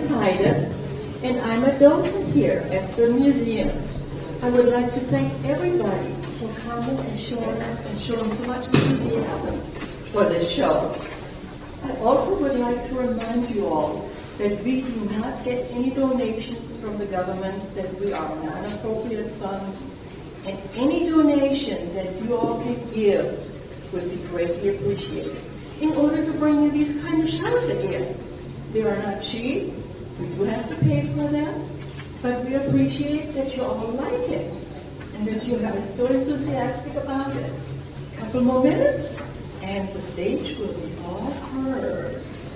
Miss Hyden, and I'm a docent here at the museum. I would like to thank everybody for coming and showing so much enthusiasm for this show. I also would like to remind you all that we do not get any donations from the government, that we are non-appropriate funds, and any donation that you all can give would be greatly appreciated in order to bring you these kind of shows again. They are not cheap. We do have to pay for them, but we appreciate that you all like it and that you are so enthusiastic about it. A couple more minutes, and the stage will be all hers.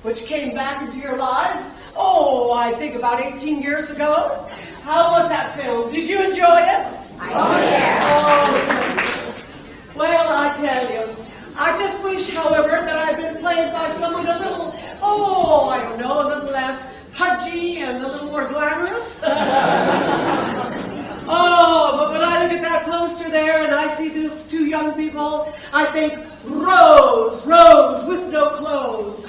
Which came back into your lives, I think about 18 years ago. How was that film? Did you enjoy it? Well, I tell you, I just wish, however, that I'd been played by someone a little, I don't know, a little less pudgy and a little more glamorous. But when I look at that poster there and I see those two young people, I think, Rose with no clothes.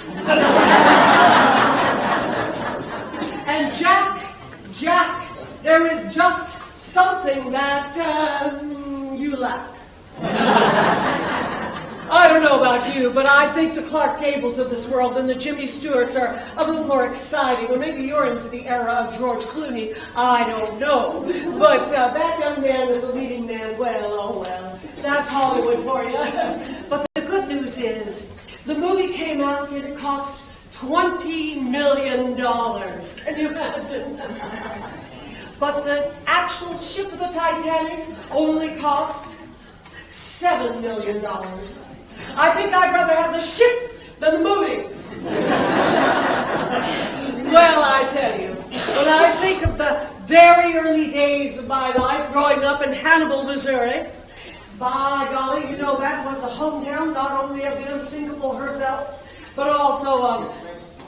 And Jack, there is just something that you lack. I don't know about you, but I think the Clark Gables of this world and the Jimmy Stewarts are a little more exciting. Or maybe you're into the era of George Clooney. I don't know. But that young man is the leading man. Well, that's Hollywood for you. But the good news is, the movie came out and it cost $20 million. Can you imagine? But the actual ship of the Titanic only cost $7 million. I think I'd rather have the ship than the movie. Well, I tell you, when I think of the very early days of my life growing up in Hannibal, Missouri, by golly, you know, that was the hometown not only of the unsinkable herself, but also of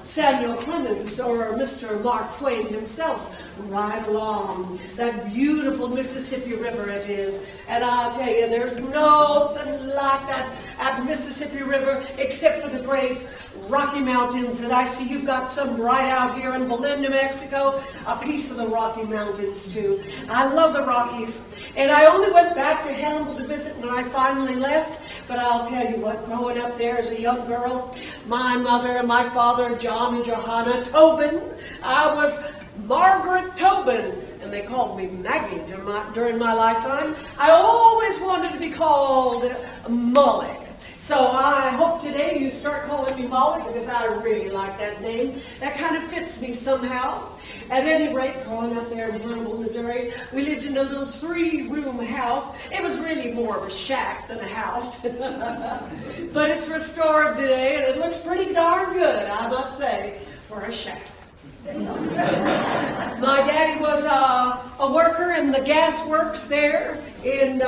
Samuel Clemens or Mr. Mark Twain himself, right along that beautiful Mississippi River it is. And I'll tell you, there's nothing like that at Mississippi River except for the great Rocky Mountains. And I see you've got some right out here in Belen, New Mexico, a piece of the Rocky Mountains too. I love the Rockies. And I only went back to Hannibal to visit when I finally left. But I'll tell you what, growing up there as a young girl, my mother and my father, John and Johanna Tobin, I was Margaret Tobin, and they called me Maggie during my lifetime. I always wanted to be called Molly. So I hope today you start calling me Molly, because I really like that name. That kind of fits me somehow. At any rate, growing up there in Hannibal, Missouri, we lived in a little 3-room house. It was really more of a shack than a house. But it's restored today, and it looks pretty darn good, I must say, for a shack. My daddy was a worker in the gas works there in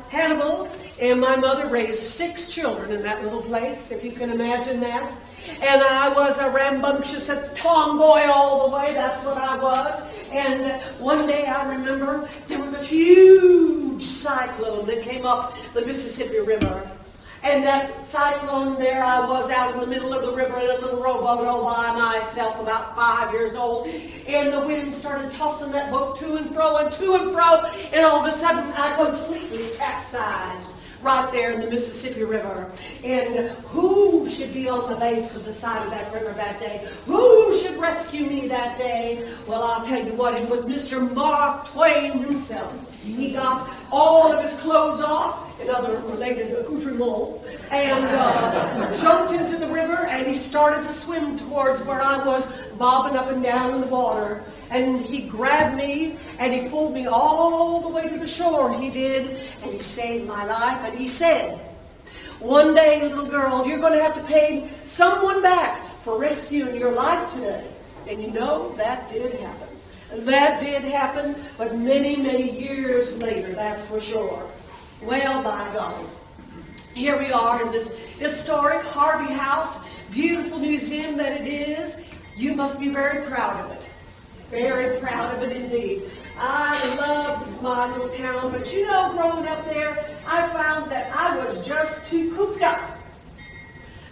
Hannibal, and my mother raised 6 children in that little place, if you can imagine that. And I was a rambunctious tomboy all the way. That's what I was. And one day I remember there was a huge cyclone that came up the Mississippi River. And that cyclone, there I was out in the middle of the river in a little rowboat all by myself, about 5 years old. And the wind started tossing that boat to and fro and to and fro. And all of a sudden I completely capsized right there in the Mississippi River. And who should be on the banks of the side of that river that day? Who should rescue me that day? Well, I'll tell you what, it was Mr. Mark Twain himself. He got all of his clothes off and other related accoutrements and jumped into the river, and he started to swim towards where I was bobbing up and down in the water. And he grabbed me and he pulled me all the way to the shore, he did, and he saved my life. And he said, one day, little girl, you're going to have to pay someone back for rescuing your life today. And you know, that did happen. That did happen, but many, many years later, that's for sure. Well, by golly, here we are in this historic Harvey House, beautiful museum that it is. You must be very proud of it. Very proud of it indeed. I love my little town, but you know, growing up there, I found that I was just too cooped up.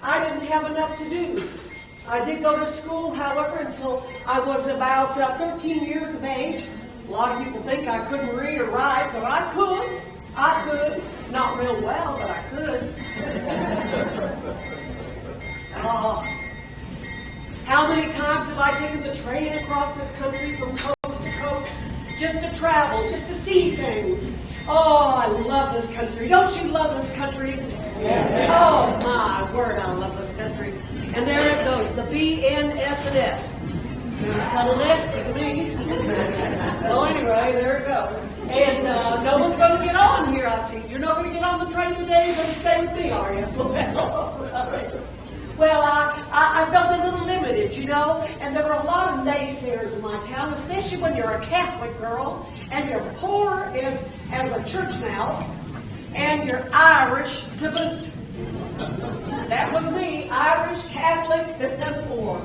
I didn't have enough to do. I did go to school, however, until I was about 13 years of age. A lot of people think I couldn't read or write, but I could. I could. Not real well, but I could. How many times have I taken the train across this country from coast to coast just to travel, just to see things? Oh, I love this country. Don't you love this country? Yes. Oh, my word, I love this country. And there it goes, the B, N, S, and F. Seems kind of nasty to me. Well, anyway, there it goes. And no one's going to get on here, I see. You're not going to get on the train today. You're going to stay with me, are you? Well, I felt a little limited, you know, and there were a lot of naysayers in my town, especially when you're a Catholic girl, and you're poor as a church mouse, and you're Irish to boot. That was me, Irish, Catholic, and poor.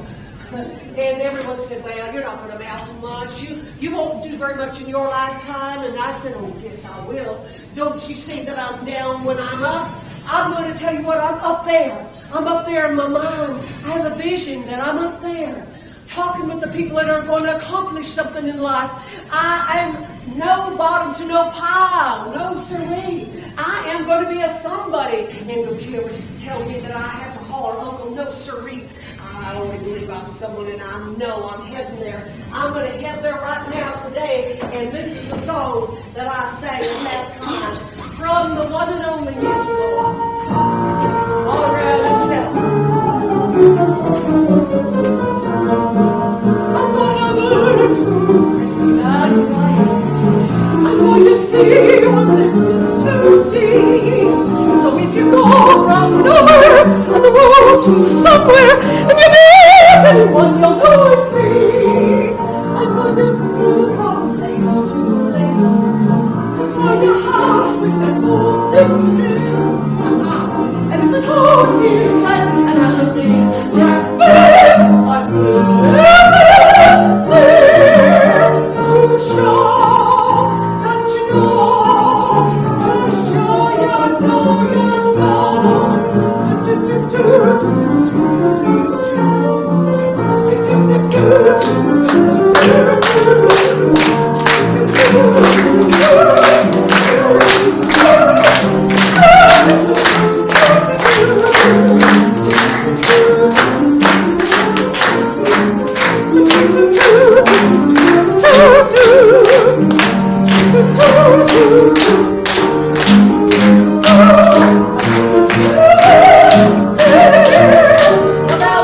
And everyone said, well, you're not going to amount to much. You won't do very much in your lifetime. And I said, oh, yes, I will. Don't you see that I'm down when I'm up? I'm going to tell you what, I'm up there. I'm up there in my mind. I have a vision that I'm up there, talking with the people that are going to accomplish something in life. I am no bottom to no pile, no siree. I am going to be a somebody. And don't you ever tell me that I have to holler, Uncle, no siree. I only believe I'm someone, and I know I'm heading there. I'm going to head there right now today, and this is a song that I sang at that time from the one and only music all around itself. I'm going to learn to read right. I'm going to see what there is to see. So if you go from nowhere on the road to somewhere, and you meet anyone, you'll know it's me. I'm going to move from place to place to find a house with that old things still. And if the house is flat and has a big brass bed, I'm there to show that you know, to show you know you know.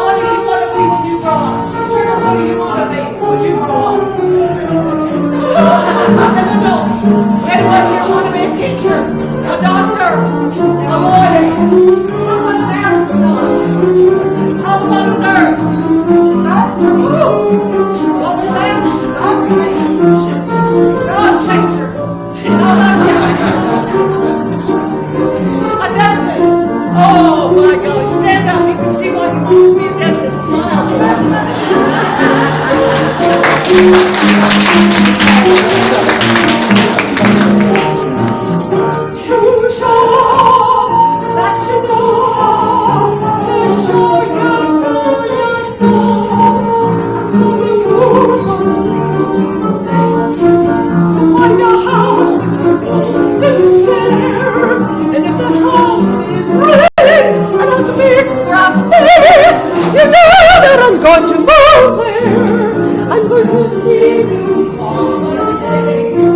What do you want to be when you grow up? What do you want to be? golden stair. And if the house is red and has a big brass bed, you know that I'm going to move there. I'm going to see you all the day. And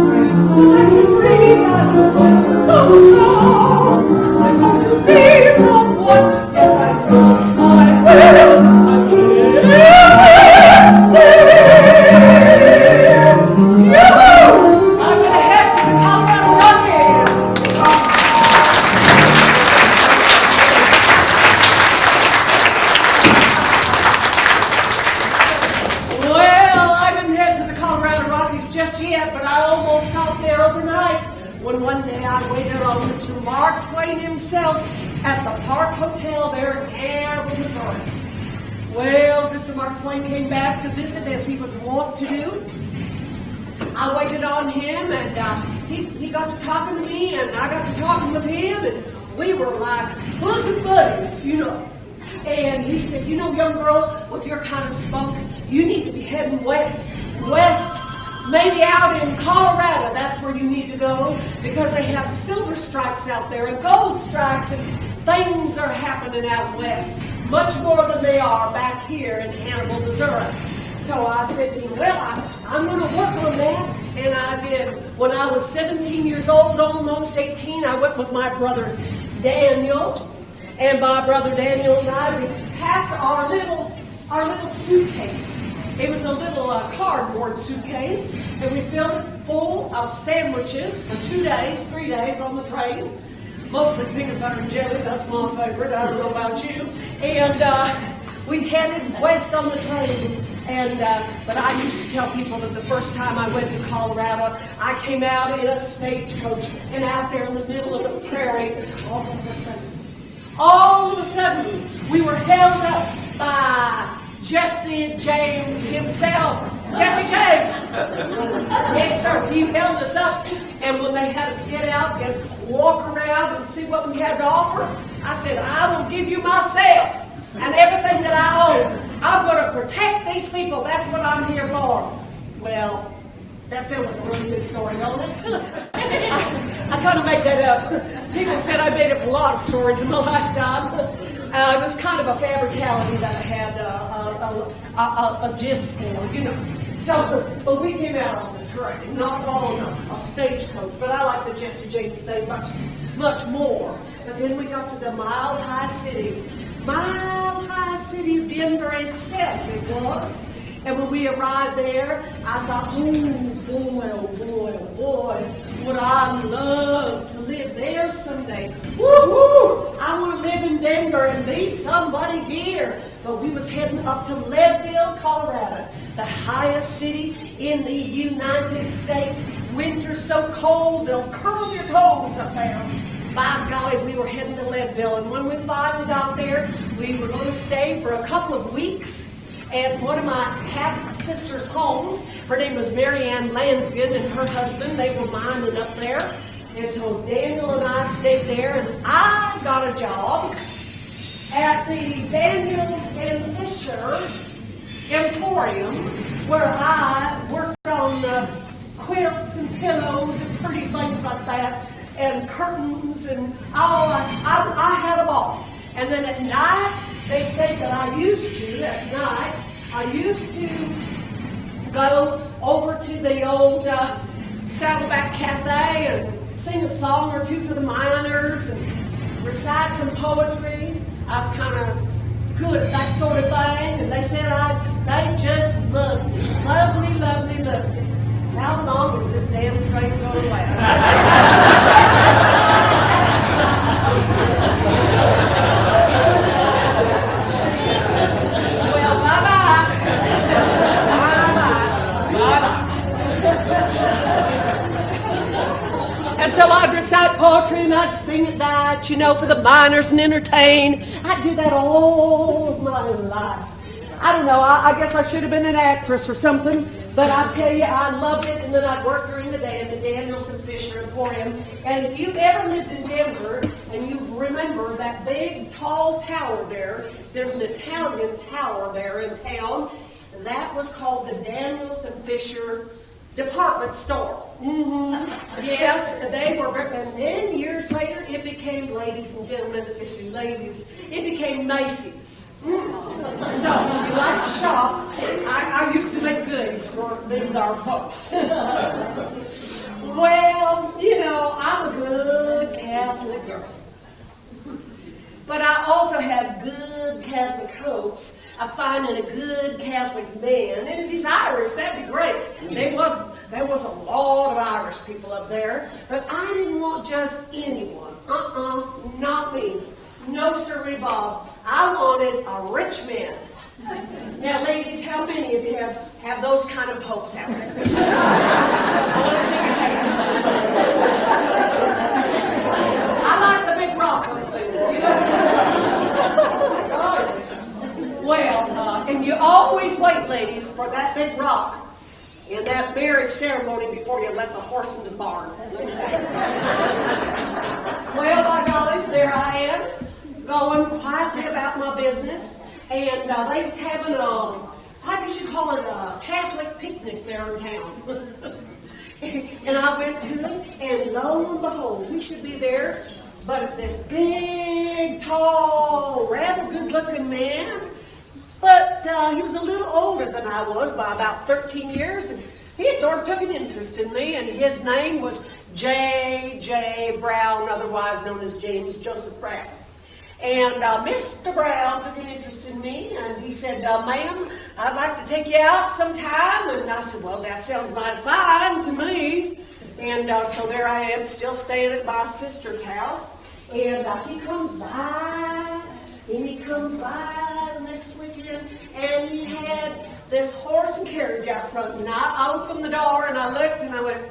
I can read that so long. I'm going to be someone, yes I know I will. I'm going to head to the Colorado Rockies. Well, I didn't head to the Colorado Rockies just yet, but I almost stopped there overnight when one day I waited on Mr. Mark Twain himself at the Park Hotel there in Hannibal, Missouri. Well, Mr. Mark Twain came back to visit as he was wont to do. I waited on him, and he got to talking to me, and I got to talking with him, and we were like bosom buddies, you know. And he said, you know, young girl, with your kind of spunk, you need to be heading west. West, maybe out in Colorado, that's where you need to go, because they have silver strikes out there and gold strikes, and things are happening out west, much more than they are back here in Hannibal, Missouri. So I said to him, well, I'm going to work on that. And I did. When I was 17 years old, almost 18, I went with my brother Daniel. And my brother Daniel and I, we packed our little suitcase. It was a little cardboard suitcase. And we filled it full of sandwiches for 2 days, 3 days on the train. Mostly peanut butter and jelly. That's my favorite. I don't know about you. And we headed west on the train. And but I used to tell people that the first time I went to Colorado, I came out in a stagecoach and out there in the middle of the prairie. All of a sudden, we were held up by Jesse James himself. Jesse James! Yes, sir. He held us up. And when they had us get out and walk around and see what we had to offer, I said, I will give you myself and everything that I own. I'm going to protect these people. That's what I'm here for. Well, that sounds like a really good story, don't it? I kind of made that up. People said I made up a lot of stories in my lifetime. It was kind of a fabricality that I had a gist for, you know. So, but we came out on the train, not on a stagecoach, but I like the Jesse James thing much more. But then we got to the Mile High City. Mile High City of Denver itself, it was. And when we arrived there, I thought, oh boy, would I love to live there someday. Woo-hoo! I want to live in Denver and be somebody here. But we was heading up to Leadville, Colorado, the highest city in the United States. Winter's so cold, they'll curl your toes up there. By golly, we were heading to Leadville, and when we finally got there, we were going to stay for a couple of weeks at one of my half-sister's homes. Her name was Mary Ann Landgren, and her husband, they were mining up there. And so Daniel and I stayed there, and I got a job at the Daniels and Fisher Emporium, where I worked on quilts and pillows and pretty things like that, and curtains, and I had them all. And then at night, they say that I used to go over to the old Saddleback Cafe and sing a song or two for the miners and recite some poetry. I was kind of good at that sort of thing, and they said they just loved me. Lovely, lovely, lovely. How long is this damn train going to last? Well, bye-bye. Bye-bye. And so I'd recite poetry and I'd sing at night, you know, for the miners and entertain. I'd do that all of my life. I don't know, I guess I should have been an actress or something. But I tell you, I loved it, and then I'd work during the day in the Daniels and Fisher Emporium. And if you've ever lived in Denver, and you remember that big, tall tower there, there's an Italian tower there in town. That was called the Daniels and Fisher Department Store. Mm-hmm. Yes, they were, and then years later, it became Ladies and Gentlemen, especially ladies. It became Macy's. So, if you like to shop, I used to make goods for our folks. Well, I'm a good Catholic girl. But I also have good Catholic hopes of finding a good Catholic man. And if he's Irish, that'd be great. There was a lot of Irish people up there. But I didn't want just anyone. Not me. No, sirree, Bob. I wanted a rich man. Now, ladies, how many of you have those kind of hopes out there? I want to see your hands. I like the big rock on the thing. Well, and you always wait, ladies, for that big rock in that marriage ceremony before you let the horse in the barn. Well, by golly, there I am, going quietly about my business, and they just having I guess you call it a Catholic picnic there in town. And I went to it, and lo and behold, we should be there, but this big, tall, rather good-looking man. But he was a little older than I was by about 13 years, and he sort of took an interest in me, and his name was J. Brown, otherwise known as James Joseph Brown. And Mr. Brown took an interest in me, and he said, ma'am, I'd like to take you out sometime. And I said, well, that sounds mighty fine to me. And so there I am, still staying at my sister's house. And he comes by the next weekend, and he had this horse and carriage out front. And I opened the door, and I looked, and I went,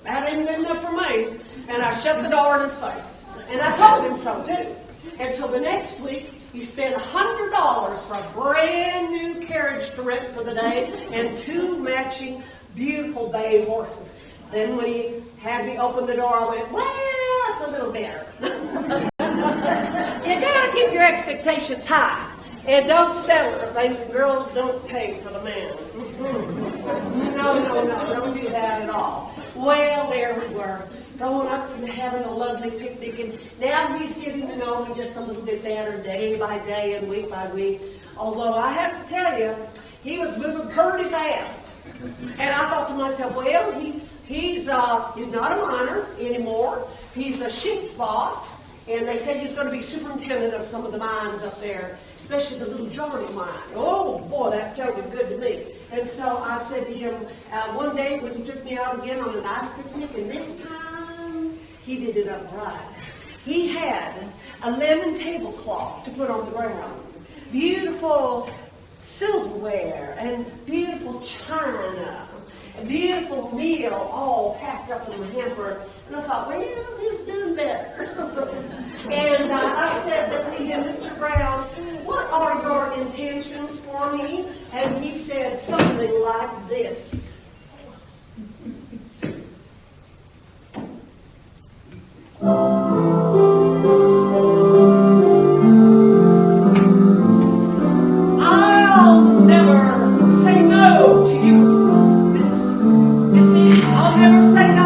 that ain't good enough for me. And I shut the door in his face. And I told him so, too. And so the next week, he spent $100 for a brand new carriage to rent for the day and 2 matching beautiful bay horses. Then when he had me open the door, I went, well, it's a little better. You gotta keep your expectations high. And don't settle for things, and girls don't pay for the man. No, don't do that at all. Well, there we were, going up and having a lovely picnic, and now he's getting to know me just a little bit better day by day and week by week. Although I have to tell you, he was moving pretty fast. And I thought to myself, well, he's not a miner anymore. He's a shift boss, and they said he's going to be superintendent of some of the mines up there, especially the Little Johnny mine. Oh, boy, that sounded good to me. And so I said to him one day when he took me out again on a nice picnic, and this time he did it up right. He had a lemon tablecloth to put on the ground, beautiful silverware, and beautiful china, a beautiful meal all packed up in the hamper. And I thought, well, he's doing better. And I said to him, Mr. Brown, what are your intentions for me? And he said something like this. I'll never say no to you, Missy. I'll never say no.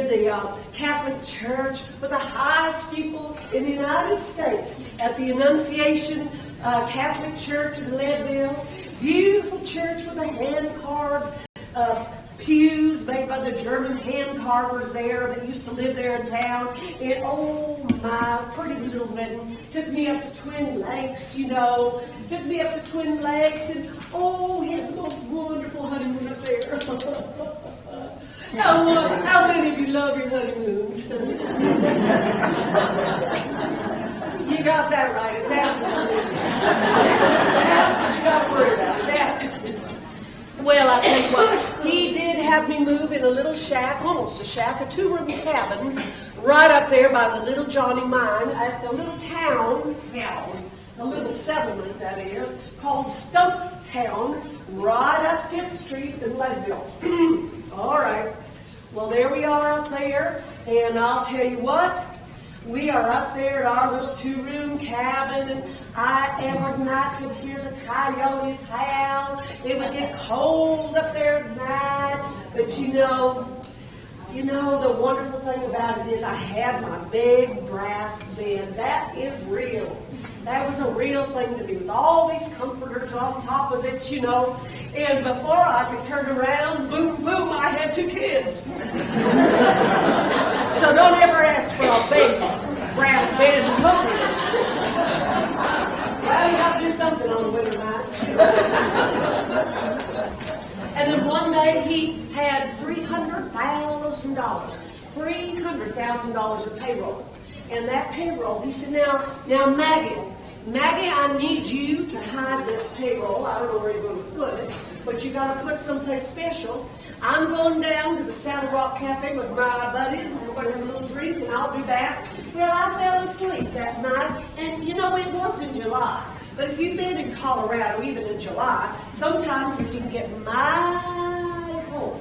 did the Catholic Church with the highest steeple in the United States at the Annunciation Catholic Church in Leadville. Beautiful church with a hand-carved pews made by the German hand carvers there that used to live there in town. And oh my, pretty little wedding. Took me up to Twin Lakes, you know. Took me up to Twin Lakes, and oh, we had a most wonderful honeymoon up there. How many of you love your honeymoons? You got that right. It's after. That's what you got to worry about. It's after. Well, I tell you what, he did have me move in a little shack, almost a shack, a two-room cabin, right up there by the little Johnny Mine at the little town, a little settlement that is, called Stoketown, right up 5th Street in Leadville. All right. Well, there we are up there, and I'll tell you what, we are up there at our little two-room cabin, and every night could hear the coyotes howl. It would get cold up there at night, but you know, the wonderful thing about it is I had my big brass bed. That is real. That was a real thing to do with all these comforters on top of it, you know. And before I could turn around, boom, boom, I had 2 kids. So don't ever ask for a big brass bed and comforters. Well, you got to do something on the winter nights. And then one day he had $300,000. $300,000 of payroll. And that payroll, he said, now Maggie, I need you to hide this payroll. I don't know where you're going to put it, but you got to put someplace special. I'm going down to the Saddle Rock Cafe with my buddies, and we're going to have a little drink, and I'll be back. Well, I fell asleep that night, and you know, it was in July. But if you've been in Colorado, even in July, sometimes it can get mighty cold.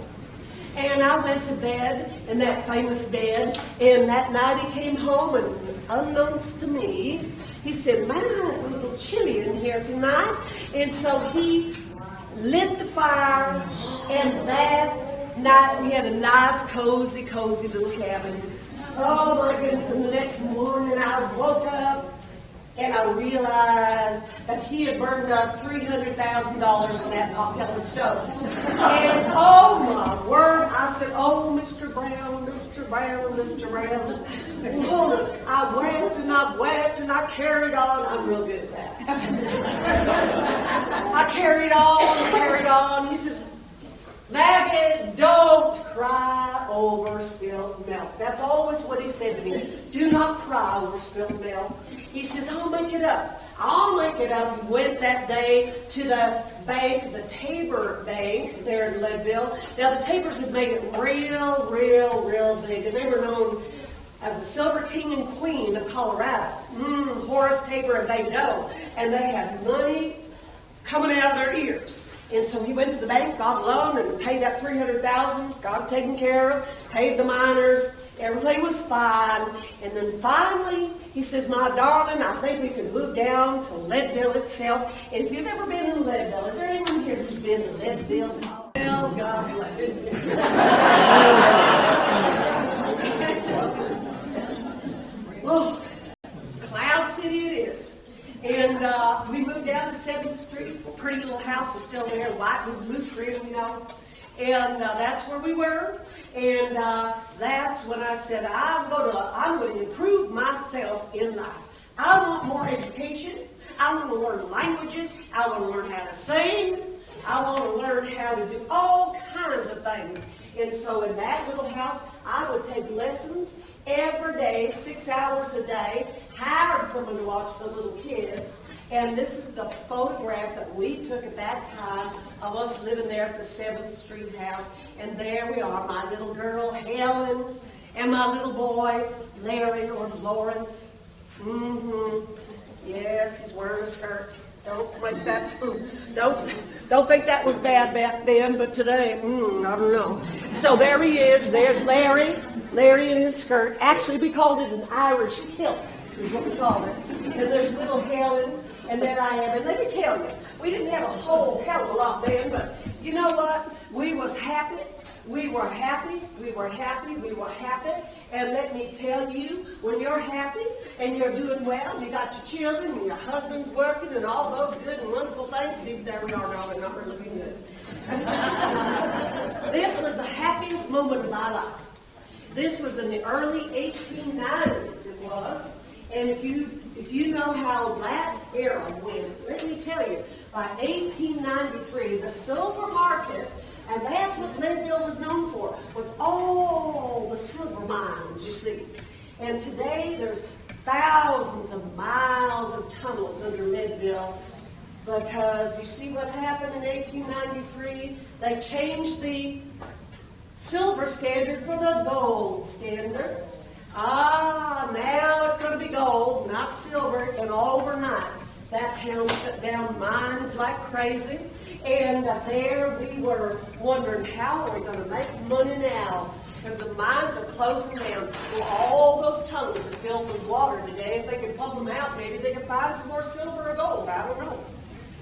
And I went to bed in that famous bed, and that night he came home, and unbeknownst to me, he said, "Man, it's a little chilly in here tonight." And so he lit the fire, and that night we had a nice, cozy little cabin. Oh my goodness, and the next morning I woke up, and I realized that he had burned up $300,000 in that hot pellet stove. And oh my word, I said, "Oh, Mr. Brown, Mr. Brown, Mr. Brown." And I wept and I carried on. I'm real good at that. I carried on. He says, "Maggie, don't cry over spilled milk." That's always what he said to me. Do not cry over spilled milk. He says, "I'll make it up. I'll make it up." He went that day to the bank, the Tabor Bank there in Leadville. Now, the Tabors had made it real big, and they were known as the Silver King and Queen of Colorado. Horace Tabor and they know. And they had money coming out of their ears. And so he went to the bank, got a loan, and paid that $300,000, got it taken care of, paid the miners. Everything was fine. And then finally, he said, "My darling, I think we can move down to Leadville itself." And if you've ever been in Leadville, is there anyone here who's been to Leadville? Well, God bless you. Oh, Cloud City it is. And we moved down to 7th Street. A pretty little house is still there, white with blue trim, you know. And that's where we were. And that's when I said, I'm going to improve myself in life. I want more education. I want to learn languages. I want to learn how to sing. I want to learn how to do all kinds of things. And so in that little house, I would take lessons every day, 6 hours a day, hired someone to watch the little kids. And this is the photograph that we took at that time of us living there at the 7th Street house. And there we are, my little girl, Helen, and my little boy, Larry or Lawrence. Yes, he's wearing a skirt. Don't think that was bad back then, but today, I don't know. So there he is. There's Larry in his skirt. Actually, we called it an Irish kilt, is what we called it. And there's little Helen, and there I am. And let me tell you, we didn't have a whole hell of a lot then, but you know what? We was happy. We were happy, we were happy, we were happy. And let me tell you, when you're happy and you're doing well, you got your children and your husband's working and all those good and wonderful things. See, there we are, darling, not really looking good. This was the happiest moment of my life. This was in the early 1890s, it was. And if you know how that era went, let me tell you, by 1893, the silver market, and that's what Leadville was known for, was all the silver mines, you see. And today there's thousands of miles of tunnels under Leadville because you see what happened in 1893? They changed the silver standard for the gold standard. Now it's going to be gold, not silver, and overnight that town shut down mines like crazy. And there we were wondering, how are we going to make money now? Because the mines are closing down. Well, all those tunnels are filled with water today. If they could pump them out, maybe they could find some more silver or gold. I don't know.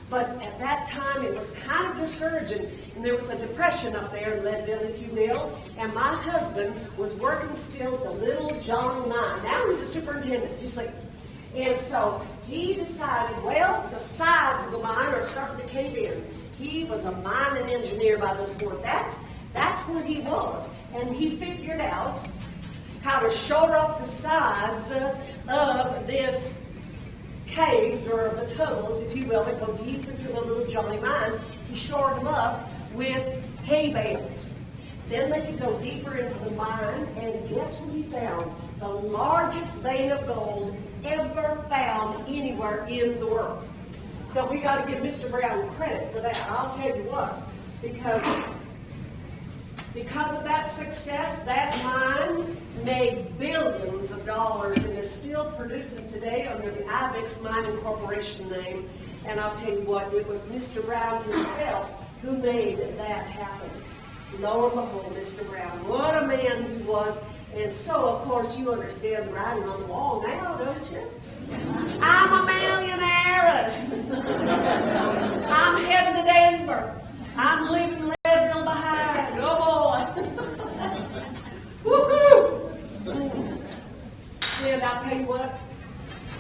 But at that time, it was kind of discouraging. And there was a depression up there in Leadville, if you will. And my husband was working still at the Little Johnny Mine. Now he's a superintendent, you see. And so he decided, well, the sides of the mine are starting to cave in. He was a mining engineer by this point. That's what he was. And he figured out how to shore up the sides of this caves, or the tunnels, if you will, that go deep into the Little Johnny Mine. He shored them up with hay bales. Then they could go deeper into the mine, and guess what he found? The largest vein of gold ever found anywhere in the world. So we got to give Mr. Brown credit for that. I'll tell you what, because of that success, that mine made billions of dollars and is still producing today under the Ibex Mining Corporation name. And I'll tell you what, it was Mr. Brown himself who made that happen. Lo and behold, Mr. Brown, what a man he was. And so, of course, you understand the writing on the wall now, don't you? I'm a millionaire. I'm heading to Denver. I'm leaving Leadville behind. Go boy. Woo-hoo! And I'll tell you what,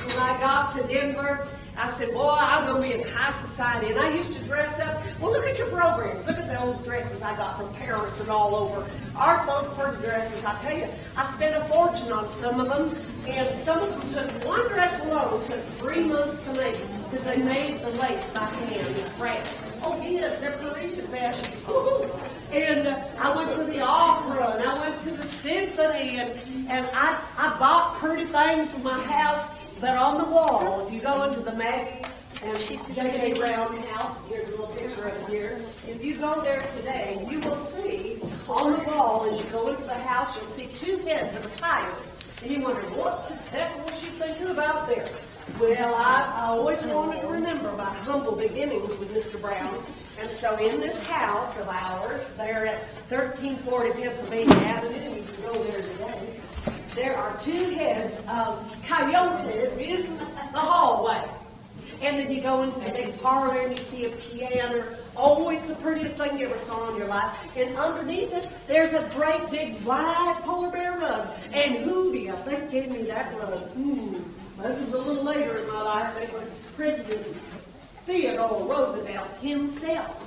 when I got to Denver, I said, boy, I'm going to be in high society. And I used to dress up. Well, look at your programs. Look at those dresses I got from Paris and all over. Aren't those pretty dresses? I tell you, I spent a fortune on some of them. And some of them took, one dress alone took 3 months to make because they made the lace by hand in France. Oh, yes, they're Parisian fashions. And I went to the opera, and I went to the symphony, and I bought pretty things for my house. But on the wall, if you go into the Maggie and J.K. Brown house, here's a little picture of it here. If you go there today, you will see on the wall, as you go into the house, you'll see 2 heads of a tiger. And you wonder, what the heck was she thinking about there? Well, I always wanted to remember my humble beginnings with Mr. Brown. And so in this house of ours, there at 1340 Pennsylvania Avenue, you can go there today, there are 2 heads of coyotes in the hallway. And then you go into the big parlor and you see a piano. Oh, it's the prettiest thing you ever saw in your life. And underneath it, there's a great big white polar bear rug. And who do you think gave me that rug? This was a little later in my life. It was President Theodore Roosevelt himself.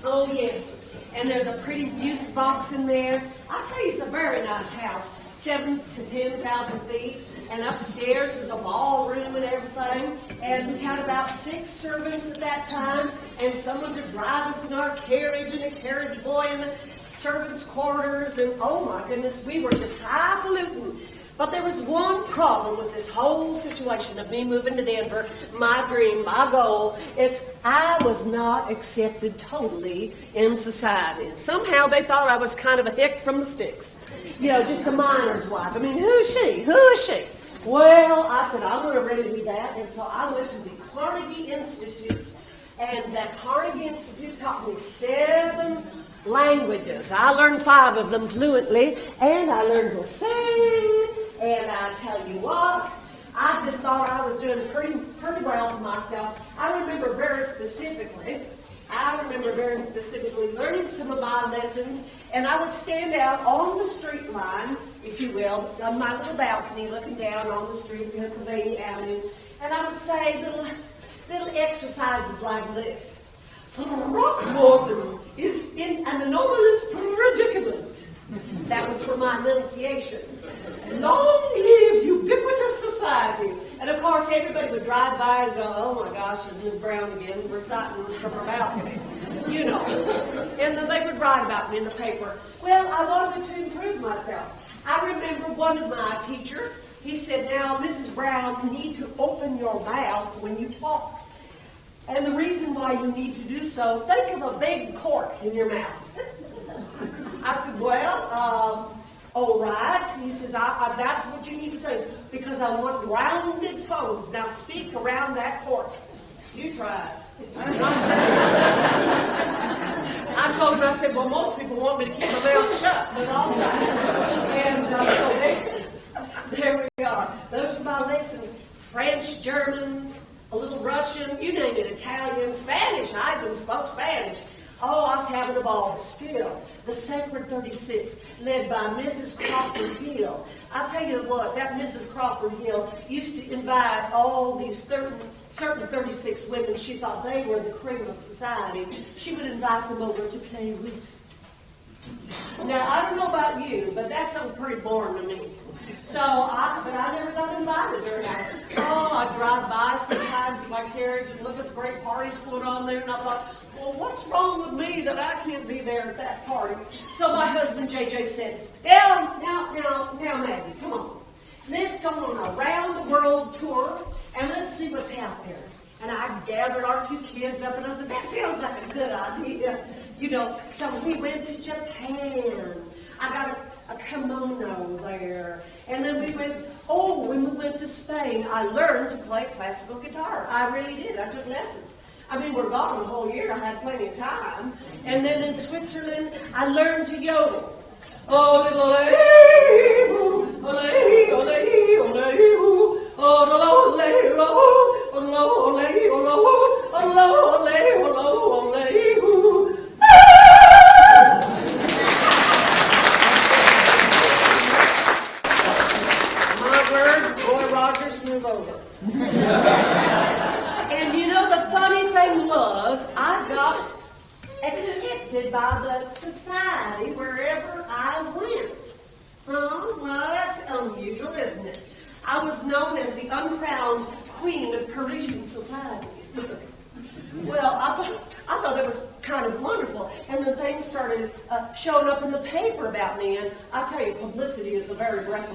Oh, yes. And there's a pretty music box in there. I'll tell you, it's a very nice house. 7,000 to 10,000 feet. And upstairs is a ballroom and everything. And we had about 6 servants at that time. And someone to drive us in our carriage and a carriage boy in the servants' quarters. And oh my goodness, we were just highfalutin. But there was one problem with this whole situation of me moving to Denver, my dream, my goal. I was not accepted totally in society. Somehow they thought I was kind of a hick from the sticks. You know, just a miner's wife. I mean, who is she? Who is she? Well, I said, I'm going to remedy that. And so I went to the Carnegie Institute. And that Carnegie Institute taught me 7 languages. I learned 5 of them fluently. And I learned to sing. And I tell you what, I just thought I was doing pretty well for myself. I remember very specifically I remember very specifically learning some of my lessons, and I would stand out on the street line, if you will, on my little balcony looking down on the street, Pennsylvania Avenue, and I would say little exercises like this. Throckmorton is in an anomalous predicament. That was for my enunciation. Long live ubiquitous society. And of course, everybody would drive by and go, oh my gosh, it's Ms. Brown again, reciting from her balcony. You know. And then they would write about me in the paper. Well, I wanted to improve myself. I remember one of my teachers, he said, now, Mrs. Brown, you need to open your mouth when you talk. And the reason why you need to do so, think of a big cork in your mouth. I said, well, all right. He says, that's what you need to do, because I want rounded tones. Now speak around that cork. You try it. I told him, I said, well, most people want me to keep my mouth shut, but all right. And so there we are. Those are my lessons. French, German, a little Russian, you name it, Italian, Spanish. I even spoke Spanish. Oh, I was having a ball, but still, the Sacred 36, led by Mrs. Crawford Hill. I'll tell you what, that Mrs. Crawford Hill used to invite all these certain 36 women. She thought they were the cream of society. She would invite them over to play whist. Now, I don't know about you, but that's something pretty boring to me. So, but I never got invited very often. Oh, I'd drive by sometimes in my carriage and look at the great parties going on there, and I thought, well, what's wrong with me that I can't be there at that party? So my husband, JJ, said, now, Maggie, come on. Let's go on a round-the-world tour, and let's see what's out there. And I gathered our two kids up, and I said, that sounds like a good idea. You know, so we went to Japan. I got a kimono there. And then when we went to Spain, I learned to play classical guitar. I really did. I took lessons. I mean, we're gone the whole year. I had plenty of time. And then in Switzerland, I learned to yodel. Oh, little ole, ole, ole, ole, my word, Roy Rogers, move over. And you know, the funny thing was, I got accepted by the society wherever I went. Well, that's unusual, isn't it? I was known as the uncrowned queen of Parisian society. Well, I thought it was kind of wonderful. And then things started showing up in the paper about me. And I tell you, publicity is a very breath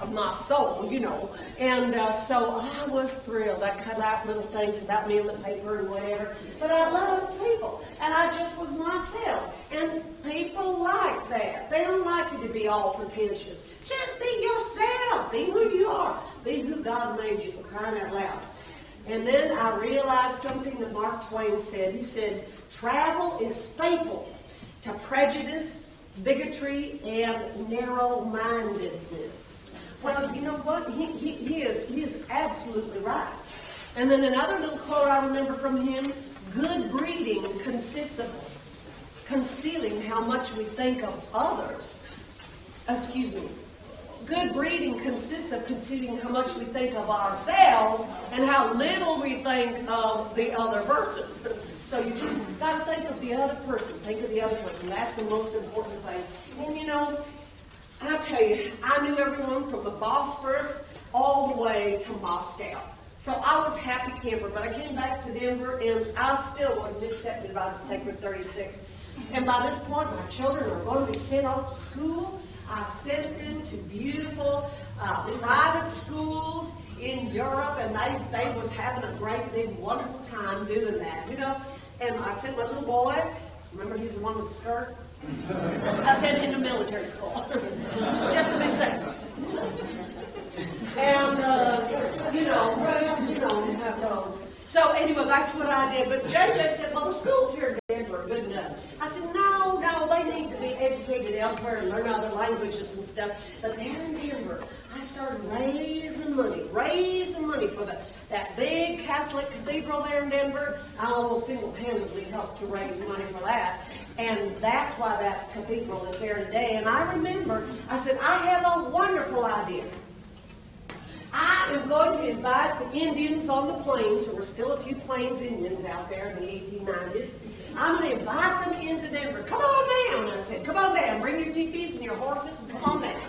of my soul, you know. And so I was thrilled. I cut out little things about me in the paper and whatever. But I love people. And I just was myself. And people like that. They don't like you to be all pretentious. Just be yourself. Be who you are. Be who God made you, for crying out loud. And then I realized something that Mark Twain said. He said, travel is fatal to prejudice, bigotry, and narrow-mindedness. Well, you know what? He is absolutely right. And then another little quote I remember from him, good breeding consists of concealing how much we think of others. Good breeding consists of concealing how much we think of ourselves and how little we think of the other person. So you just got to think of the other person. Think of the other person. That's the most important thing. And you know, I tell you, I knew everyone from the Bosphorus all the way to Moscow. So I was happy camper, but I came back to Denver and I still wasn't accepted by the Sacred 36. And by this point, my children are going to be sent off to school. I sent them to beautiful private schools in Europe, and they was having a great, big, wonderful time doing that, you know. And I sent my little boy, remember he's the one with the skirt? I sent him to military school, just to be safe. And, you know, have those. So anyway, that's what I did. But JJ said, well, the schools here in Denver are good enough. I said, no, they need to be educated elsewhere and learn other languages and stuff. But there in Denver, I started raising money for that big Catholic cathedral there in Denver. I almost single-handedly helped to raise money for that. And that's why that cathedral is there today. And I remember, I said, I have a wonderful idea. I am going to invite the Indians on the plains. There were still a few Plains Indians out there in the 1890s. I'm going to invite them into Denver. Come on down, I said. Come on down. Bring your teepees and your horses and come on down.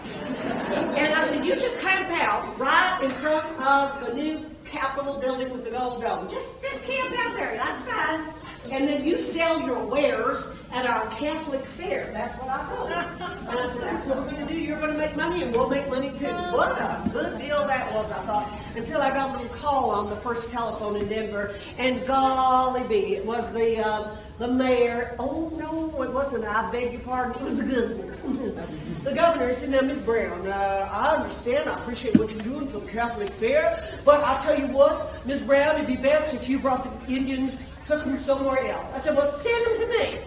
And I said, you just camp out right in front of the new Capitol building with the gold dome. Just camp out there. That's fine. And then you sell your wares at our Catholic fair. That's what I told them. And I said, that's what we're going to do. You're going to make money, and we'll make money too. What a good deal that was, I thought, until I got a little call on the first telephone in Denver. And golly bee, it was the mayor. Oh, no, it wasn't. I beg your pardon. It was the governor. The governor said, now, Miss Brown, I understand. I appreciate what you're doing for the Catholic fair. But I'll tell you what, Miss Brown, it'd be best if you brought the Indians, took them somewhere else. I said, well, send them to me.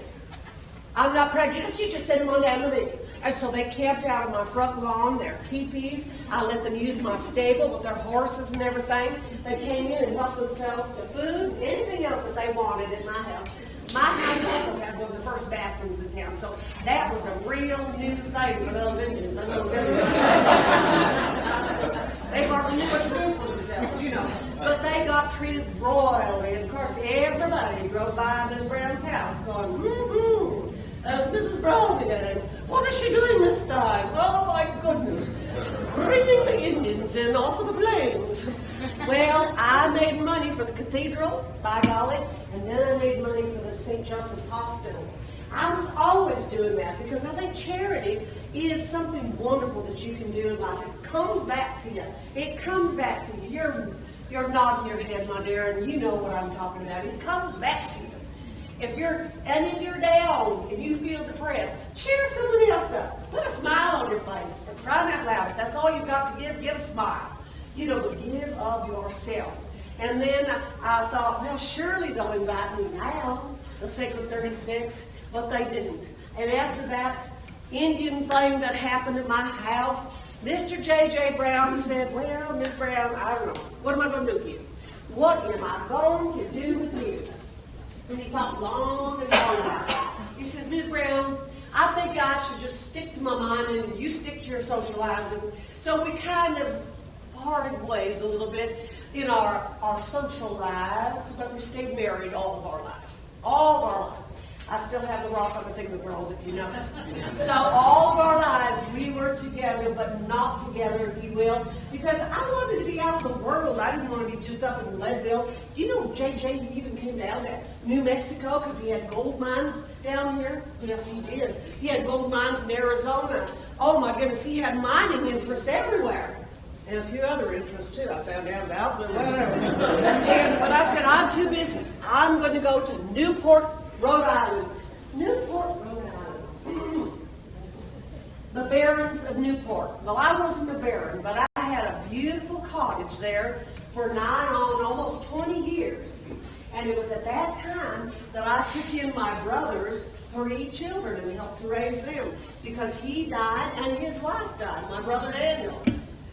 I'm not prejudiced. You just send them on down to me. And so they camped out on my front lawn, their teepees. I let them use my stable with their horses and everything. They came in and helped themselves to food, anything else that they wanted in my house. My house also had one of the first bathrooms in town, so that was a real new thing for those Indians. I know they hardly knew what to do for themselves, you know. But they got treated royally. And of course, everybody drove by Miss Brown's house going, that's Mrs. Brown again. What is she doing this time? Oh, my goodness. Bringing the Indians in off of the plains. Well, I made money for the cathedral, by golly, and then I made money for the St. Joseph's Hospital. I was always doing that because I think charity is something wonderful that you can do in life. It comes back to you. It comes back to you. You're nodding your head, my dear, and you know what I'm talking about. It comes back to you. If you're down and you feel depressed, cheer somebody else up. Put a smile on your face. For crying out loud, if that's all you've got to give a smile. You know, the give of yourself. And then I thought, well, surely they'll invite me now, the Sacred 36, but they didn't. And after that Indian thing that happened at my house, Mr. J.J. Brown said, well, Miss Brown, I don't know. What am I going to do with you? What am I going to do with you? And he thought long and long about it. He said, Miss Brown, I think I should just stick to my mind and you stick to your socializing. So we kind of parted ways a little bit in our social lives, but we stayed married all of our life. All of our life. I still have the rock on the finger, girls, if you notice. So all of our lives, we were together, but not together, if you will, because I wanted to be out in the world. I didn't want to be just up in Leadville. Do you know J.J. even came down to New Mexico because he had gold mines down here? Yes, he did. He had gold mines in Arizona. Oh, my goodness, he had mining interests everywhere. And a few other interests, too, I found out about, but whatever. But I said, I'm too busy. I'm going to go to Newport, Rhode Island. Newport, Rhode Island. The Barrens of Newport. Well, I wasn't a Baron, but I had a beautiful cottage there for almost 20 years. And it was at that time that I took in my brother's 3 children and helped to raise them. Because he died and his wife died, my brother Daniel.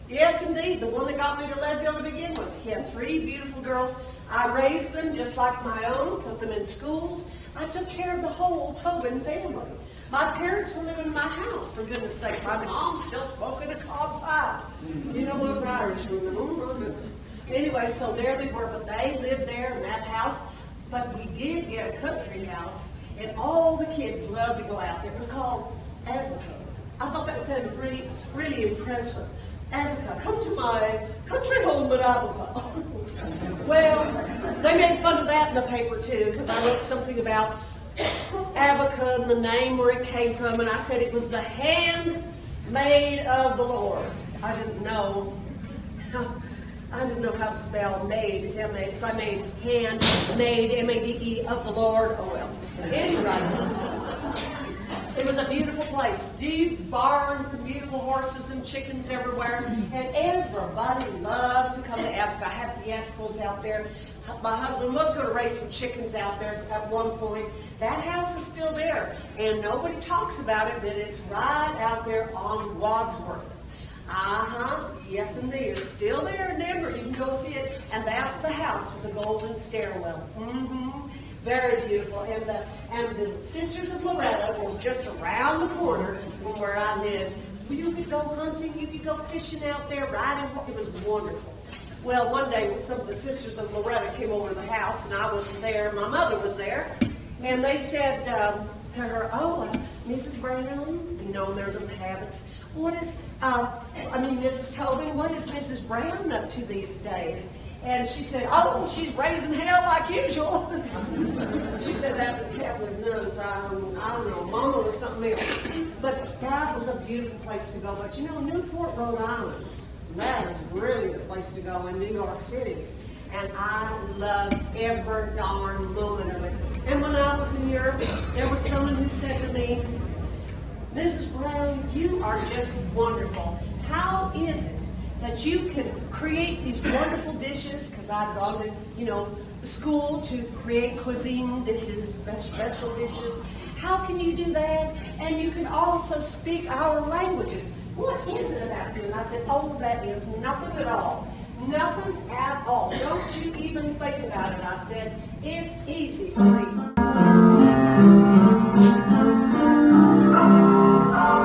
Yes, indeed, the one that got me to Leadville to begin with. He had 3 beautiful girls. I raised them just like my own, put them in schools. I took care of the whole Tobin family. My parents were living in my house, for goodness sake. My mom still smoking a cob pipe. You know those Irish women. Oh, my goodness. Anyway, so there they were, but they lived there in that house. But we did get a country house, and all the kids loved to go out there. It was called Africa. I thought that sounded really, really impressive. Africa, come to my country home in Africa. Well, they made fun of that in the paper, too, because I wrote something about Abaca and the name where it came from, and I said it was the hand made of the Lord. I didn't know how to spell made, M-A, so I made hand, made, M-A-D-E, of the Lord. Oh, well. Anyway. It was a beautiful place. Deep barns and beautiful horses and chickens everywhere. And everybody loved to come to Africa. I had theatricals out there. my husband was going to raise some chickens out there at one point. That house is still there, and nobody talks about it, but it's right out there on Wadsworth. Yes indeed, it's still there in Denver. You can go see it, and that's the house with the golden stairwell. Very beautiful, and the Sisters of Loretta were just around the corner from where I lived. You could go hunting, you could go fishing out there, riding. It was wonderful. Well, one day some of the Sisters of Loretta came over to the house, and I wasn't there. My mother was there, and they said to her, Mrs. Brown, you know their little habits. Mrs. Tobin, what is Mrs. Brown up to these days? And she said, she's raising hell like usual. She said that's a Catholic nuns. I don't know. Mama was something else. But that was a beautiful place to go. But Newport, Rhode Island, that is really the place to go in New York City. And I love every darn moment of it. And when I was in Europe, there was someone who said to me, Mrs. Brown, you are just wonderful. How is it that you can create these wonderful dishes? Because I've gone to, school to create cuisine dishes, vegetable dishes. How can you do that? And you can also speak our languages. What is it about you? And I said, that is nothing at all. Nothing at all. Don't you even think about it. I said, it's easy for me.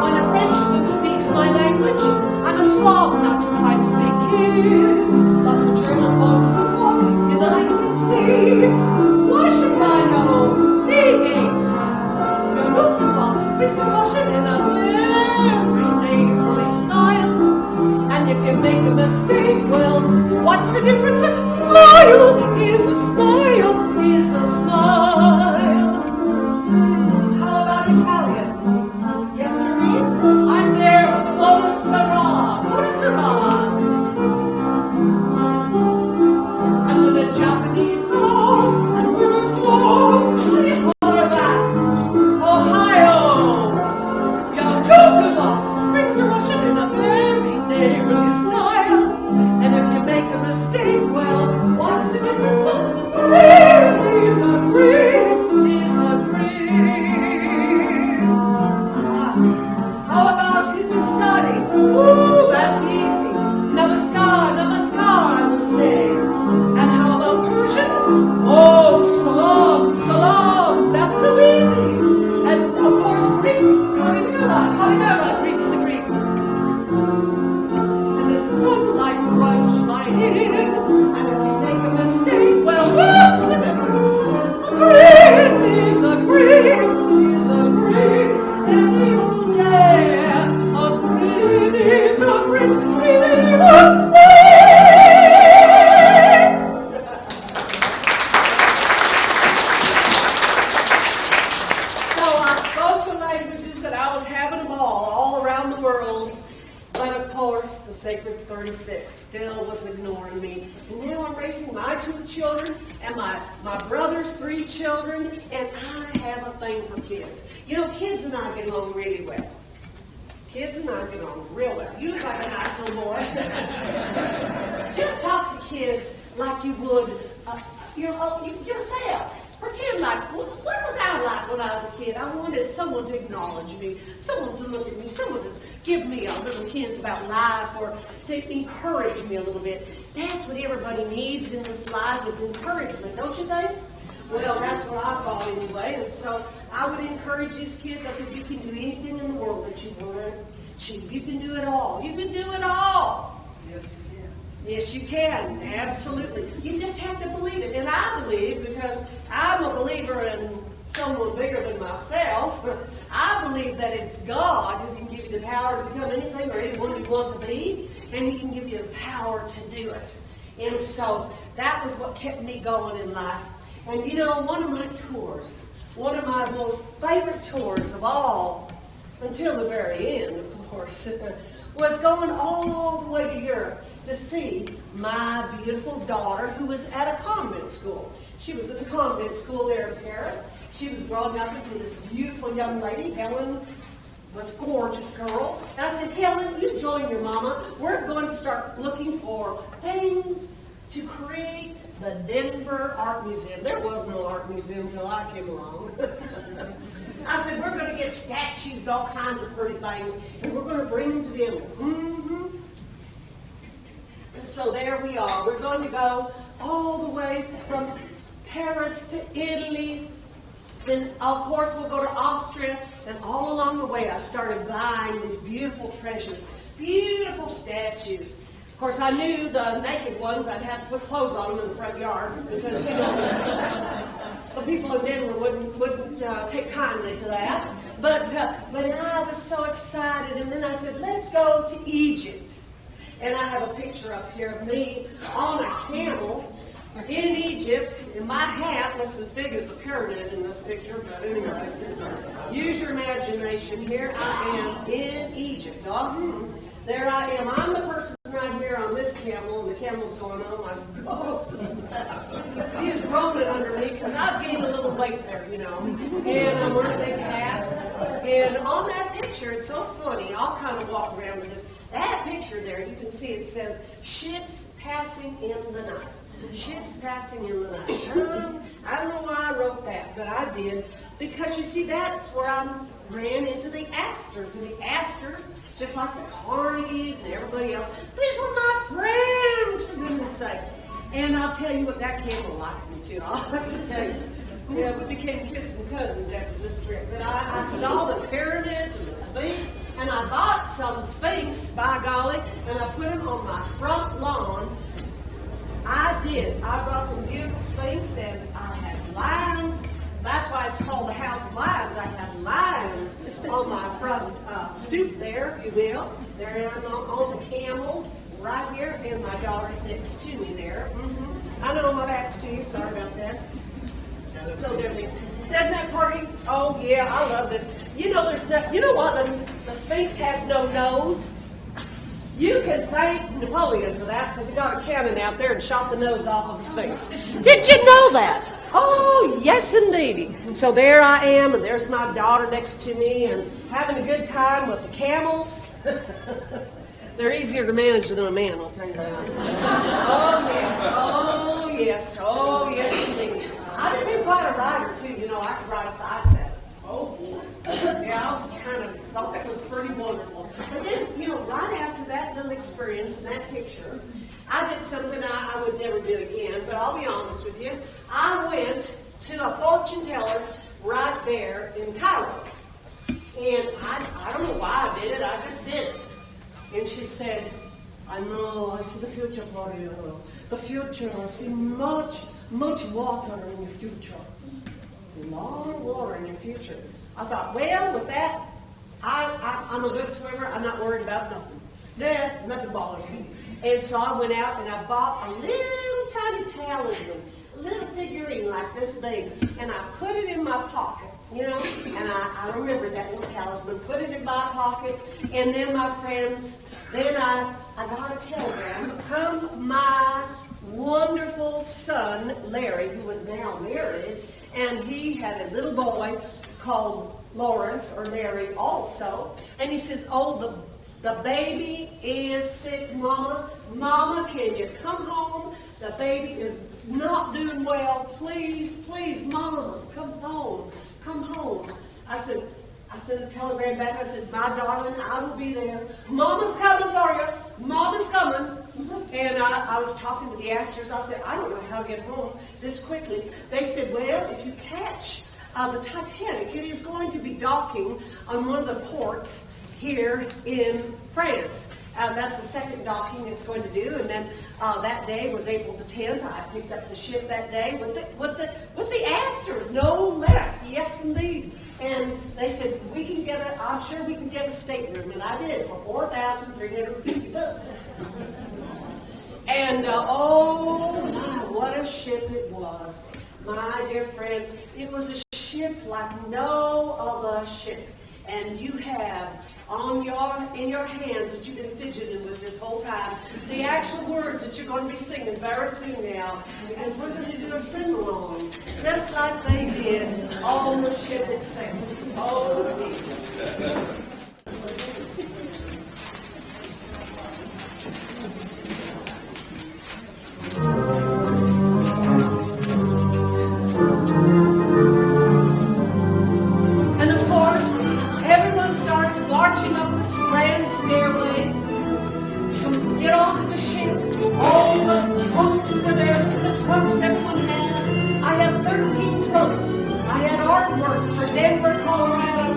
When a Frenchman speaks my language, I'm a Slav not to try to speak his. Lots of German folks talk in the United States. Why should I know? The gates. You're looking for it's Russian in a very neighborly style. And if you make a mistake, well, what's the difference? A smile is a smile is a smile. How about Italian? Yes, sir. I'm there with Lola Sarah. Lola Sarah. And with a Japanese nose and with a slow, honey, holler back. Ohio. You're good lost. It's a Russian in a very neighborly style. And if you make a mistake, well, what's the difference? A green is a green is a green. How about Hindustani? Ooh, that's easy. Namaskar, namaskar, I will say. And how about Persian? Oh, salam, salam. That's so easy. And of course, Greek. Kalimera greets the Greek. And it's a sunlight rush my head. And if you make a mistake, well, what's the difference? A green is a green is a green. And you dare. A green is a green. So I spoke the languages and I was having them all around the world. But of course, the Sacred 36 still was ignoring me. And now I'm raising my 2 children and my brother's 3 children, and I have a thing for kids. Kids and I get along really well. Kids and I get along real well. You look like a nice little boy. Just talk to kids like you would yourself. Pretend like, what was I like when I was a kid? I wanted someone to acknowledge me, someone to look at me, someone to give me a little hint about life or to encourage me a little bit. That's what everybody needs in this life is encouragement, don't you think? Well, that's what I thought anyway. And so I would encourage these kids. I said, you can do anything in the world that you want to achieve. You can do it all. You can do it all. Yes, you can. Yes, you can. Absolutely. You just have to believe it. And I believe because I'm a believer in someone bigger than myself. I believe that it's God who can give you the power to become anything or anyone you want to be. And He can give you the power to do it. And so that was what kept me going in life. And one of my tours, one of my most favorite tours of all, until the very end, of course, was going all the way to Europe to see my beautiful daughter who was at a convent school. She was at a convent school there in Paris. She was growing up into this beautiful young lady. Helen was a gorgeous girl. And I said, Helen, you join your mama. We're going to start looking for things to create the Denver Art Museum. There was no art museum until I came along. I said, we're going to get statues, all kinds of pretty things, and we're going to bring them to Denver. Mm-hmm. And so there we are. We're going to go all the way from Paris to Italy, and of course we'll go to Austria, and all along the way I started buying these beautiful treasures, beautiful statues. Of course, I knew the naked ones, I'd have to put clothes on them in the front yard, because, you know, the people in Denver wouldn't take kindly to that. But I was so excited, and then I said, let's go to Egypt. And I have a picture up here of me on a camel in Egypt, and my hat looks as big as the pyramid in this picture, but anyway, use your imagination. Here I am in Egypt. There I am. I'm the person right here on this camel, and the camel's going, oh my God. He's groaning under me because I've gained a little weight there, you know. And I'm wearing a big hat. And on that picture, it's so funny. I'll kind of walk around with this. That picture there, you can see it says, ships passing in the night. Ships passing in the night. I don't know why I wrote that, but I did. Because, you see, that's where I ran into the Astors. And the Astors, just like the Carnegies and everybody else, these were my friends, for goodness sake. And I'll tell you what, that camel liked me too. I'll have to tell you. Yeah, we became kissing cousins after this trip. But I saw the pyramids and the Sphinx, and I bought some Sphinx, by golly, and I put them on my front lawn. I did. I brought some beautiful Sphinx, and I had lions. That's why it's called the House of Lions. I had lions on my front stoop there, if you will. There I am on the camel, right here, and my daughter's next to me there. I know my back's to you. Sorry about that. So there they doesn't that party? Oh yeah, I love this. You know, there's no, you know what? The Sphinx has no nose. You can thank Napoleon for that because he got a cannon out there and shot the nose off of the Sphinx. Did you know that? Oh, yes, indeed. So there I am, and there's my daughter next to me, and having a good time with the camels. They're easier to manage than a man, I'll tell you that. Oh, yes. Oh, yes. Oh, yes, indeed. I became quite a rider, too. You know, I could ride a side saddle. Oh, boy. Yeah, I was kind of thought that was pretty wonderful. But then, you know, right after that little experience and that picture, I did something I would never do again, but I'll be honest with you. I went to a fortune teller right there in Cairo. And I don't know why I did it, I just did it. And she said, I know, I see the future for you. The future, I see much water in your future. A lot of water in your future. I thought, well, with that, I'm a good swimmer. I'm not worried about nothing. Nothing bothers me. And so I went out and I bought a little tiny talisman, a little figurine like this big, and I put it in my pocket, you know, and I remember that little talisman, put it in my pocket, and then my friends, then I got a telegram from my wonderful son, Larry, who was now married, and he had a little boy called Lawrence, or Larry also, and he says, oh, the baby is sick, Mama. Mama, can you come home? The baby is not doing well. Please, please, Mama, come home. Come home. I sent a telegram back. I said, my darling, I will be there. Mama's coming for you. Mama's coming. And I was talking to the Astors. I said, I don't know how to get home this quickly. They said, well, if you catch the Titanic, it is going to be docking on one of the ports here in France. That's the second docking it's going to do, and then that day was April the 10th. I picked up the ship that day with the Astors, no less. Yes, indeed. And they said I'm sure we can get a stateroom, and I did for $4,350. And oh my, what a ship it was, my dear friends! It was a ship like no other ship, and you have in your hands that you've been fidgeting with this whole time, the actual words that you're going to be singing very soon now, because we're going to do a sing-along, just like they did on the ship itself. Oh, yes. stairway. Come get onto the ship. All the trunks are there. Look at the trunks everyone has. I have 13 trunks. I had artwork for Denver, Colorado.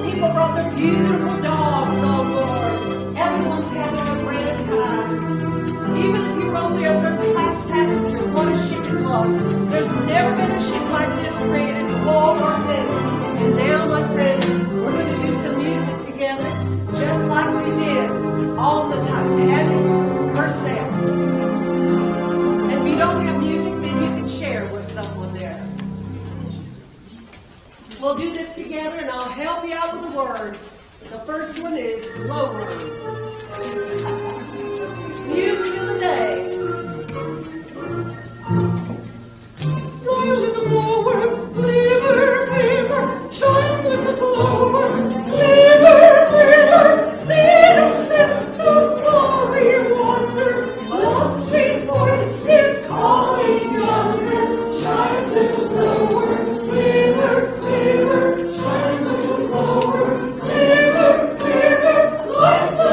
People brought their beautiful dogs on board. Everyone's having a grand time. Even if you were only a third-class passenger, what a ship it was. There's never been a ship like this created before or since. And now, my friends, we're going to do some music together, just like we did on the Titanic herself. And if you don't have music, then you can share with someone there. We'll do this together, and I'll help you out with the words. The first one is Lower. Music of the day. Fly a little lower, glimmer, glimmer, shine like a glower, glimmer, glimmer, lead us to glory wonder. The sweet voice is calling yonder, shine little glower, glimmer, glimmer, shine little glower, glimmer, glimmer, like the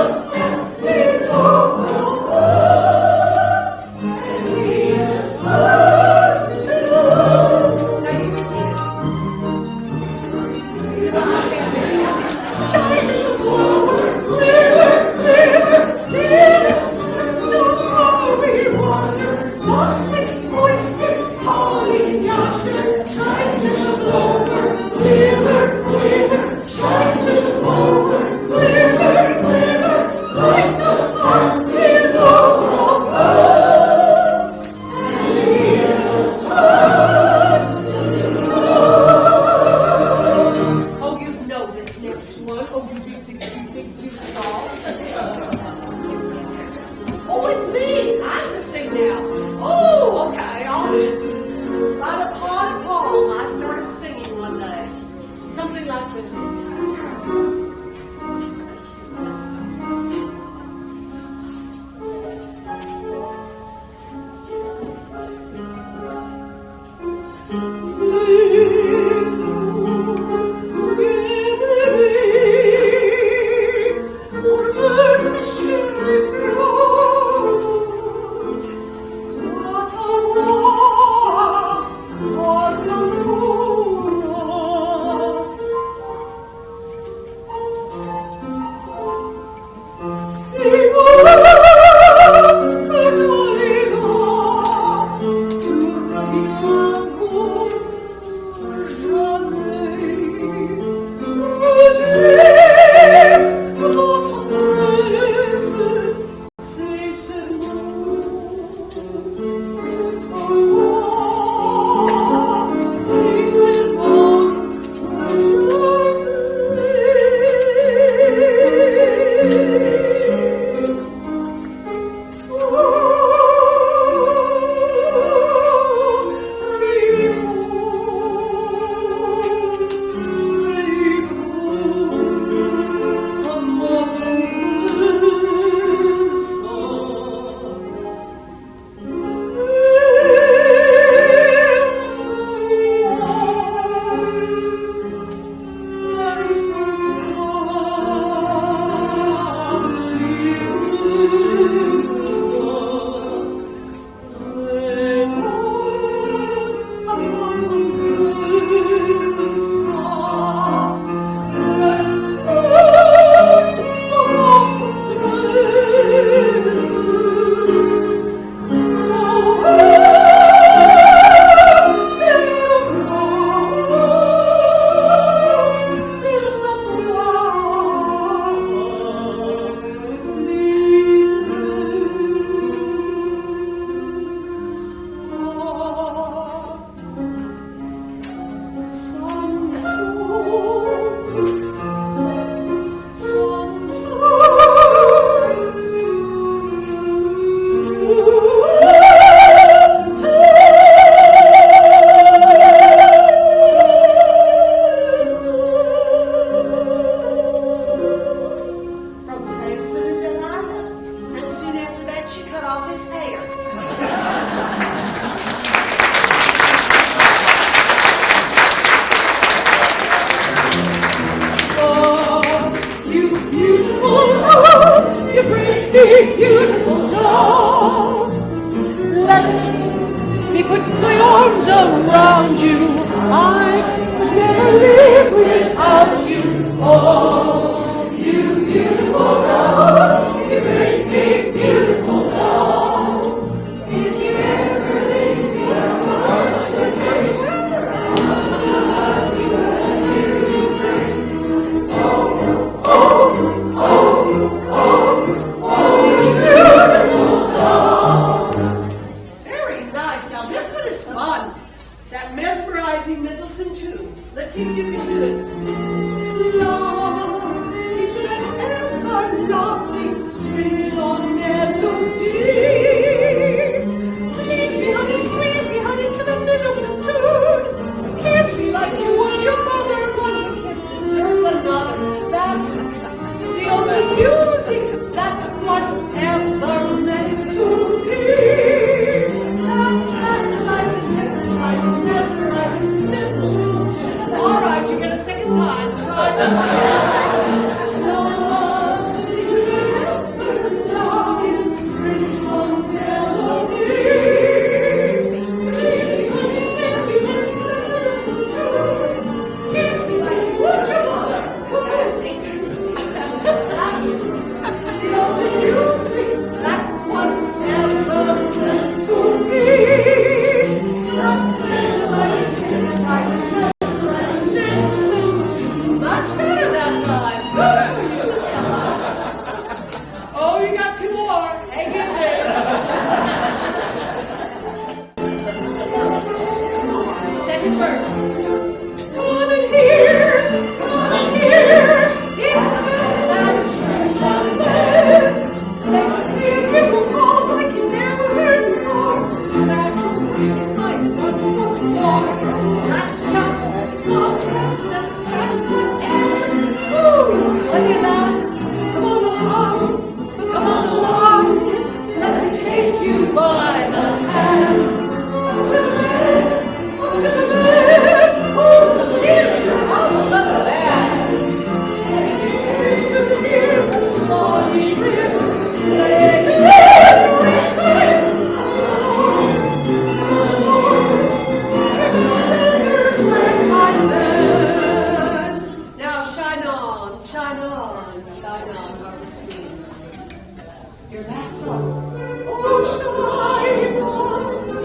Hear that song? Oh, shine on,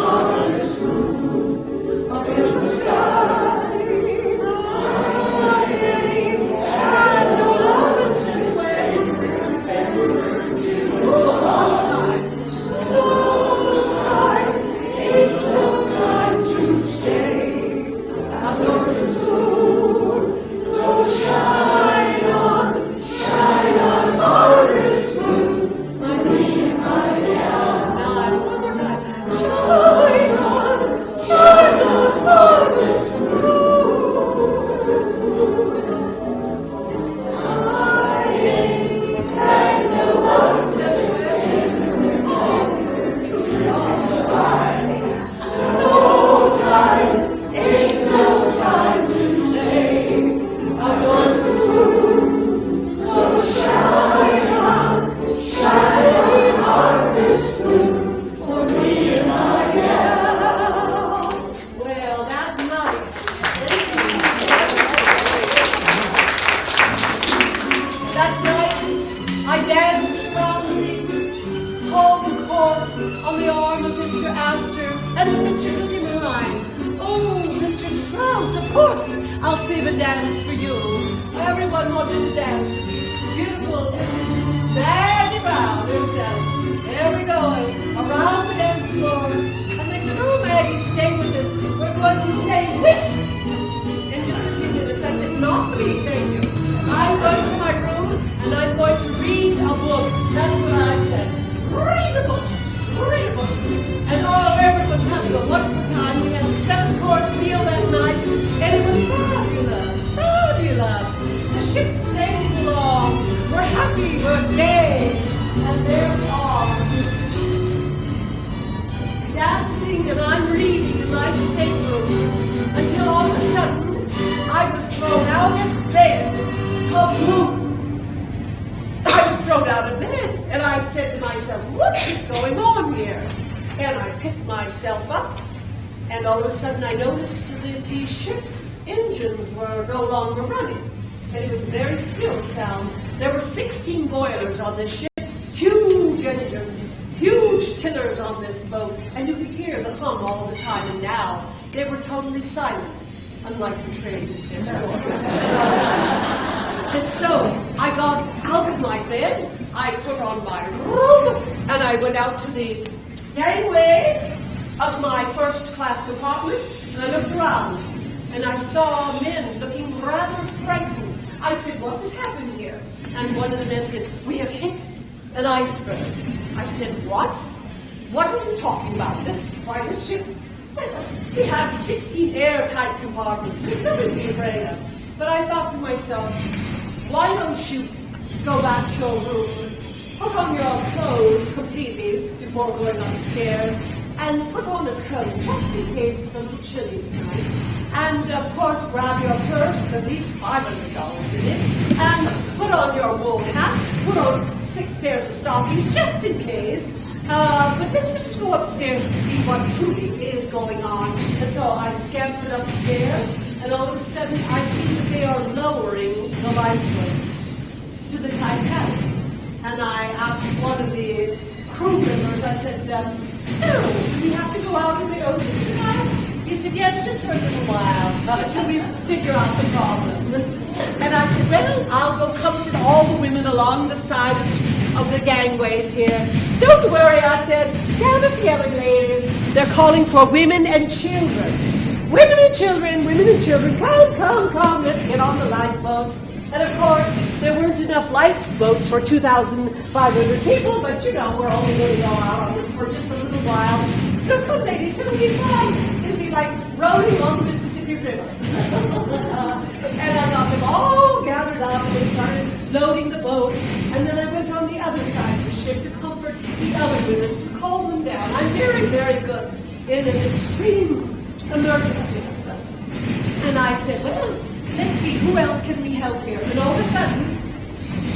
harvest moon, up in the sky, bright and all is way, so high, ain't no time to stay. Outdoors is soon, so shine on, harvest moon, my me and my gal. Now that's one more time. Shine on, harvest moon. I ain't had no one to swim on to your eyes. No time, ain't no time to stay. Outdoors is soon, so shine on, harvest moon, for me and my gal. Well, that night, I danced around the home court on the arm of Mr. Astor and of Mr. Guggenheim. Oh, Mr. Strauss, of course, I'll save a dance for you. Everyone wanted to dance with me. Beautiful Maggie Brown herself. There we go, around the dance floor. And they said, oh, Maggie, stay with us. We're going to play whist in just a few minutes. I said, not me, thank you. I'm going to my room and I'm going to read a book. That's what I said. Read a book. Read a book. And oh, everyone tell you a wonderful time. We had a 7-course meal that night and it was fabulous. Fabulous. The ship's sailing along. We're happy. We're gay. And there we are. Dancing and I'm reading in my stateroom until all of a sudden I was thrown out of bed. I was thrown out of bed and I said to myself, what is going on here? And I picked myself up and all of a sudden I noticed that the ship's engines were no longer running. And it was a very still sound. There were 16 boilers on this ship, huge engines, huge tillers on this boat, and you could hear the hum all the time. And now they were totally silent, unlike the train. And so I got out of my bed, I put on my robe, and I went out to the gangway of my first class compartment, and I looked around, and I saw men looking rather frightened. I said, what has happened here? And one of the men said, we have hit an iceberg. I said, what? What are you talking about? This quite a ship. We have 16 airtight compartments. There's nothing to be afraid of. But I thought to myself, why don't you go back to your room, put on your clothes completely before going upstairs, and put on a coat just in case it's a little chilly tonight. And of course, grab your purse with at least $500 in it, and put on your wool hat, put on 6 pairs of stockings just in case. But let's just go upstairs and see what truly is going on. And so I scampered upstairs, and all of a sudden I see that they are lowering the lifeboats to the Titanic. And I asked one of the crew members, I said, so, do we have to go out in the ocean tonight? He said, yes, just for a little while, until we figure out the problem. And I said, well, I'll go comfort all the women along the side of the gangways here. Don't worry, I said, gather together, ladies. They're calling for women and children. Women and children, come, let's get on the lifeboats. And of course, there weren't enough lifeboats for 2,500 people, but you know, we're only going to go out on it for just a little while. So come, ladies, it'll be fun. It'll be like rowing on the Mississippi River. And I got them all gathered up, and they started loading the boats, and then I went on the other side of the ship to comfort the other women, to calm them down. I'm very, very good in an extreme emergency. And I said, well, let's see, who else can we help here? And all of a sudden,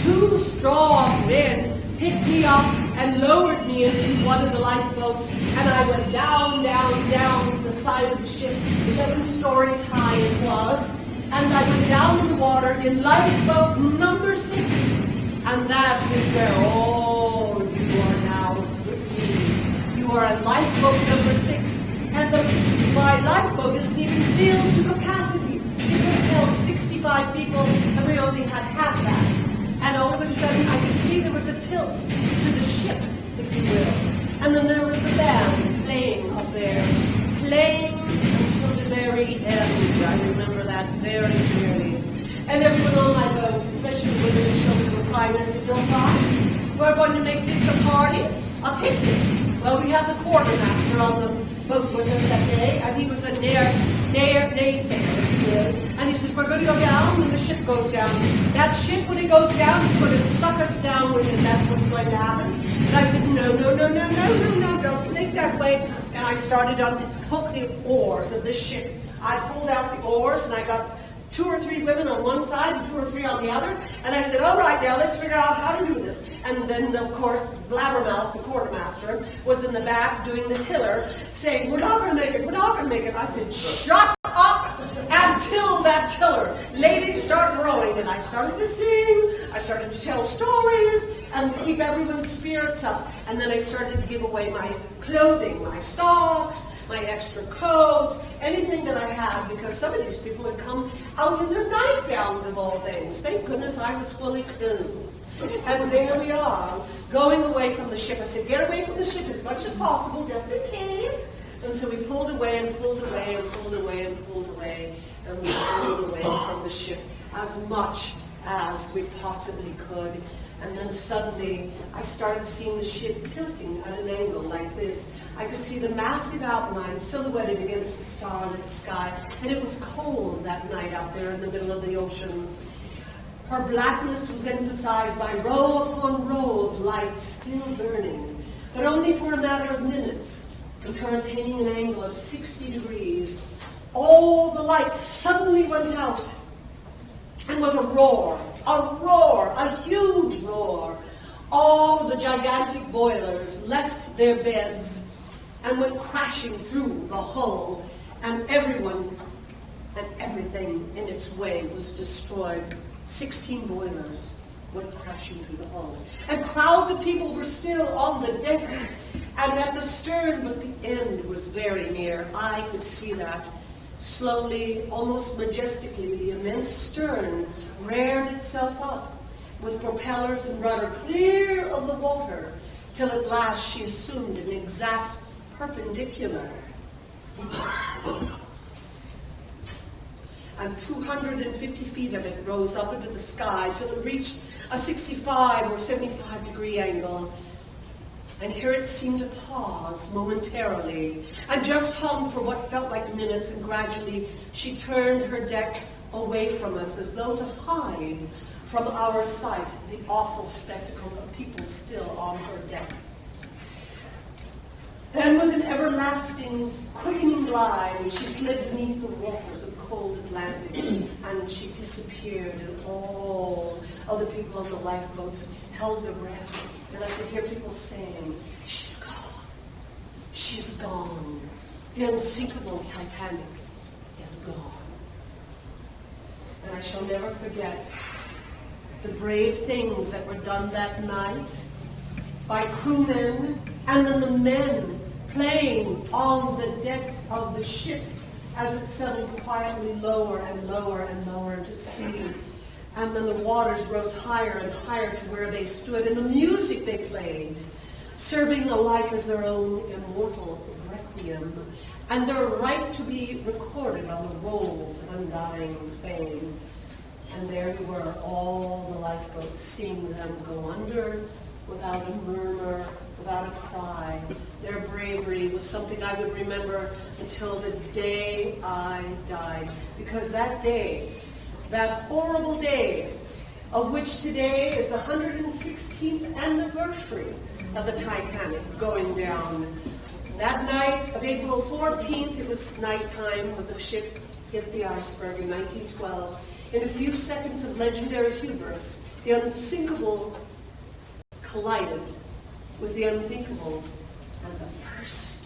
2 strong men picked me up and lowered me into one of the lifeboats, and I went down the side of the ship, 11 stories high it was, and I went down in the water in lifeboat number 6, and that is where all isn't even filled to capacity. It could have held 65 people, and we only had half that. And all of a sudden, I could see there was a tilt to the ship, if you will. And then there was the band playing up there, playing until the very end. I remember that very clearly. And everyone on my boat, especially when they showed me the prime minister, don't mind. We're going to make this a party, a picnic. Well, we have the quartermaster on the boat with us that day, and he was a naysayer, if you will. And he says, we're going to go down when the ship goes down. That ship, when it goes down, it's going to suck us down with it. That's what's going to happen. And I said, no, don't think that way. And I started to hook the oars of this ship. I pulled out the oars, and I got 2 or 3 women on one side and 2 or 3 on the other. And I said, all right, now let's figure out how to do this. And then, of course, Blabbermouth, the quartermaster, was in the back doing the tiller, saying, we're not going to make it, we're not going to make it. I said, shut up and till that tiller. Ladies, start rowing. And I started to sing, I started to tell stories, and keep everyone's spirits up. And then I started to give away my clothing, my socks, my extra coat, anything that I had, because some of these people had come out in their nightgowns of all things. Thank goodness I was fully clothed. And there we are, going away from the ship. I said, get away from the ship as much as possible, just in case. And so we pulled away and pulled away and pulled away and pulled away, and we pulled away from the ship as much as we possibly could. And then suddenly, I started seeing the ship tilting at an angle like this. I could see the massive outline silhouetted against the starlit sky. And it was cold that night out there in the middle of the ocean. Her blackness was emphasized by row upon row of lights still burning, but only for a matter of minutes, with her attaining an angle of 60 degrees. All the lights suddenly went out, and with a roar, a huge roar, all the gigantic boilers left their beds and went crashing through the hull, and everyone and everything in its way was destroyed. 16 boilers went crashing through the hull. And crowds of people were still on the deck and at the stern, but the end was very near. I could see that. Slowly, almost majestically, the immense stern reared itself up with propellers and rudder clear of the water, till at last she assumed an exact perpendicular. And 250 feet of it rose up into the sky till it reached a 65 or 75 degree angle. And here it seemed to pause momentarily and just hung for what felt like minutes, and gradually she turned her deck away from us as though to hide from our sight the awful spectacle of people still on her deck. Then with an everlasting, quickening glide, she slid beneath the waters of the cold Atlantic, and she disappeared, and all of the people on the lifeboats held their breath. And I could hear people saying, she's gone. She's gone. The unsinkable Titanic is gone. And I shall never forget the brave things that were done that night by crewmen, and then the men playing on the deck of the ship as it settled quietly lower and lower and lower into sea. And then the waters rose higher and higher to where they stood, and the music they played, serving alike as their own immortal requiem, and their right to be recorded on the rolls of undying fame. And there we were, all the lifeboats, seeing them go under without a murmur, without a cry. Their bravery was something I would remember until the day I died. Because that day, that horrible day, of which today is the 116th anniversary of the Titanic going down. That night of April 14th, it was nighttime when the ship hit the iceberg in 1912. In a few seconds of legendary hubris, the unsinkable collided with the unthinkable, and the first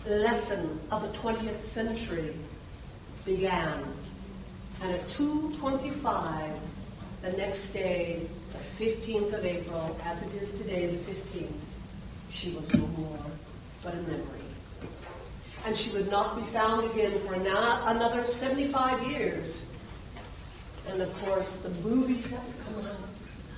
lesson of the 20th century began. And at 2:25 the next day, the 15th of April, as it is today, the 15th, she was no more but a memory. and she would not be found again for another 75 years. And of course, the movies that would come out,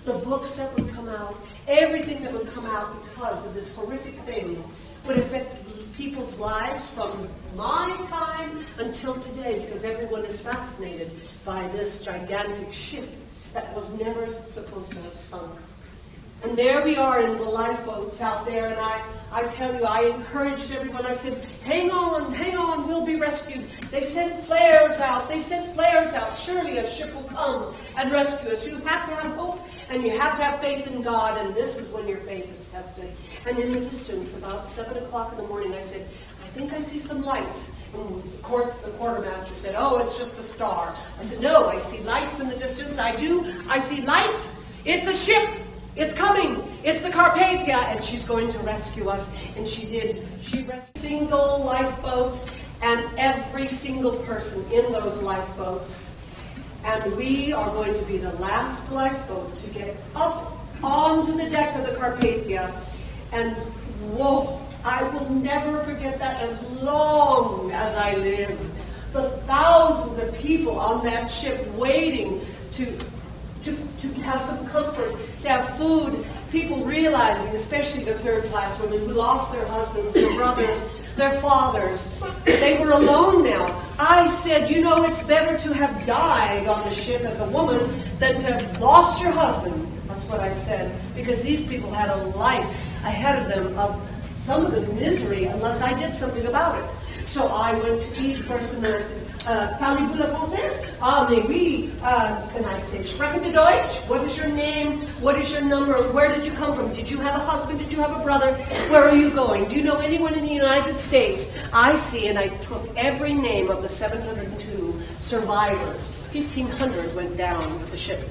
the books that would come out, everything that would come out because of this horrific thing would affect people's lives from my time until today, because everyone is fascinated by this gigantic ship that was never supposed to have sunk. And there we are in the lifeboats out there, and I tell you, I encouraged everyone. I said, hang on, we'll be rescued. They sent flares out. Surely a ship will come and rescue us. You have to have hope, and you have to have faith in God, and this is when your faith is tested. And in the distance, about 7 o'clock in the morning, I said, I think I see some lights. And of course, the quartermaster said, oh, it's just a star. I said, no, I see lights in the distance. I do. I see lights. It's a ship. It's coming. It's the Carpathia, and she's going to rescue us. And she did. She rescued a single lifeboat and every single person in those lifeboats. And we are going to be the last lifeboat to get up onto the deck of the Carpathia. And whoa, I will never forget that as long as I live. The thousands of people on that ship waiting to have some comfort, to have food. People realizing, especially the third-class women who lost their husbands, their brothers, their fathers, they were alone now. I said, you know, it's better to have died on the ship as a woman than to have lost your husband. That's what I said, because these people had a life ahead of them of some of the misery unless I did something about it. So I went to each person and I said, parlez-vous le français? Ah, mais oui. And I'd say, sprechen Sie Deutsch? What is your name? What is your number? Where did you come from? Did you have a husband? Did you have a brother? Where are you going? Do you know anyone in the United States? I see, and I took every name of the 702 survivors. 1,500 went down with the ship.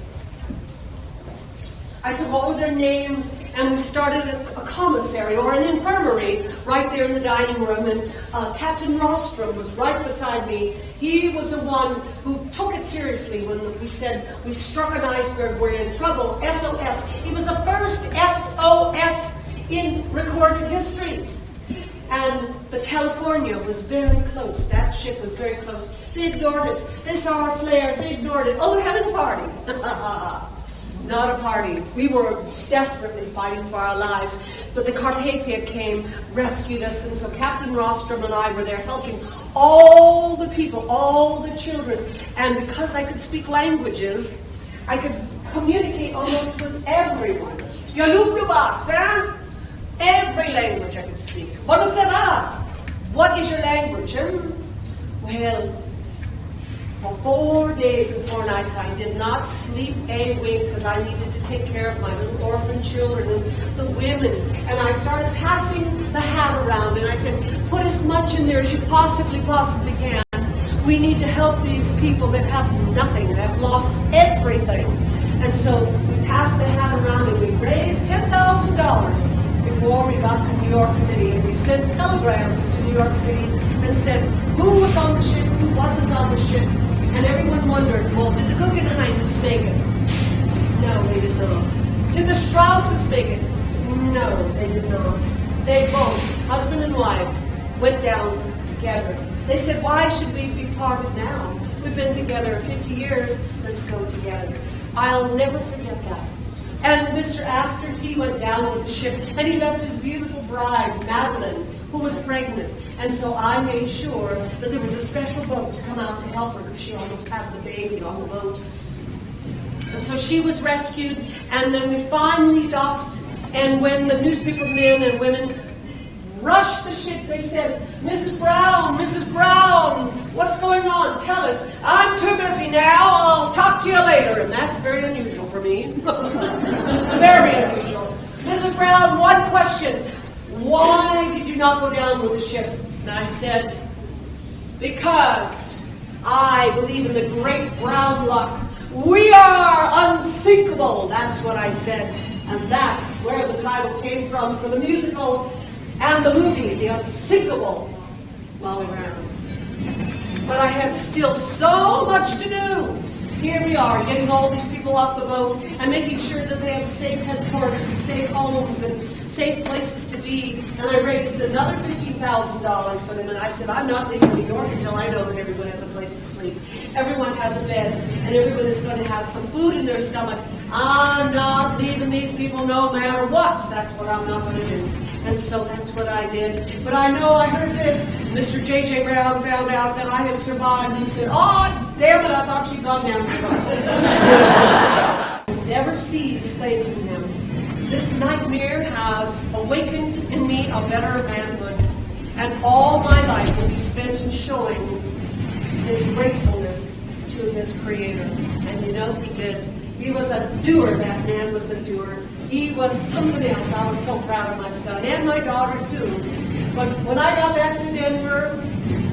I took all of their names, and we started a commissary or an infirmary right there in the dining room. And Captain Rostrom was right beside me. He was the one who took it seriously when we said we struck an iceberg, we're in trouble. SOS. He was the first SOS in recorded history. And the California was very close. That ship was very close. They ignored it. They saw our flares. They ignored it. Oh, they're having a party. Not a party. We were desperately fighting for our lives. But the Carpathia came, rescued us, and so Captain Rostrom and I were there helping all the people, all the children. And because I could speak languages, I could communicate almost with everyone. Every language I could speak. What is your language? Well, for 4 days and 4 nights, I did not sleep a wink because I needed to take care of my little orphan children and the women. And I started passing the hat around, and I said, put as much in there as you possibly can. We need to help these people that have nothing, that have lost everything. And so we passed the hat around, and we raised $10,000 before we got to New York City. And we sent telegrams to New York City and said who was on the ship, who wasn't on the ship. And everyone wondered, well, did the Guggenheims make it? No, they did not. Did the Strausses make it? No, they did not. They both, husband and wife, went down together. They said, why should we be parted now? We've been together 50 years. Let's go together. I'll never forget that. And Mr. Astor, he went down with the ship, and he left his beautiful bride, Madeline, who was pregnant. And so I made sure that there was a special boat to come out to help her because she almost had the baby on the boat. And so she was rescued, and then we finally docked. And when the newspaper men and women rushed the ship, they said, Mrs. Brown, what's going on? Tell us. I'm too busy now. I'll talk to you later. And that's very unusual for me. Very unusual. Mrs. Brown, one question. Why did you not go down with the ship? And I said, because I believe in the great brown luck. We are unsinkable. That's what I said. And that's where the title came from for the musical and the movie, The Unsinkable Molly Brown. But I had still so much to do. here we are, getting all these people off the boat and making sure that they have safe headquarters and safe homes and safe places to be. And I raised another $15,000 for them. And I said, I'm not leaving New York until I know that everyone has a place to sleep. Everyone has a bed, and everyone is going to have some food in their stomach. I'm not leaving these people no matter what. That's what I'm not going to do. And so that's what I did. But I know I heard this. Mr. J.J. Brown found out that I had survived. He said, oh, damn it, I thought she'd gone down the road. Never cease thanking him. This nightmare has awakened in me a better manhood. And all my life will be spent in showing his gratefulness to his Creator. And you know, he did. He was a doer. That man was a doer. He was something else. I was so proud of my son and my daughter too. But when I got back to Denver,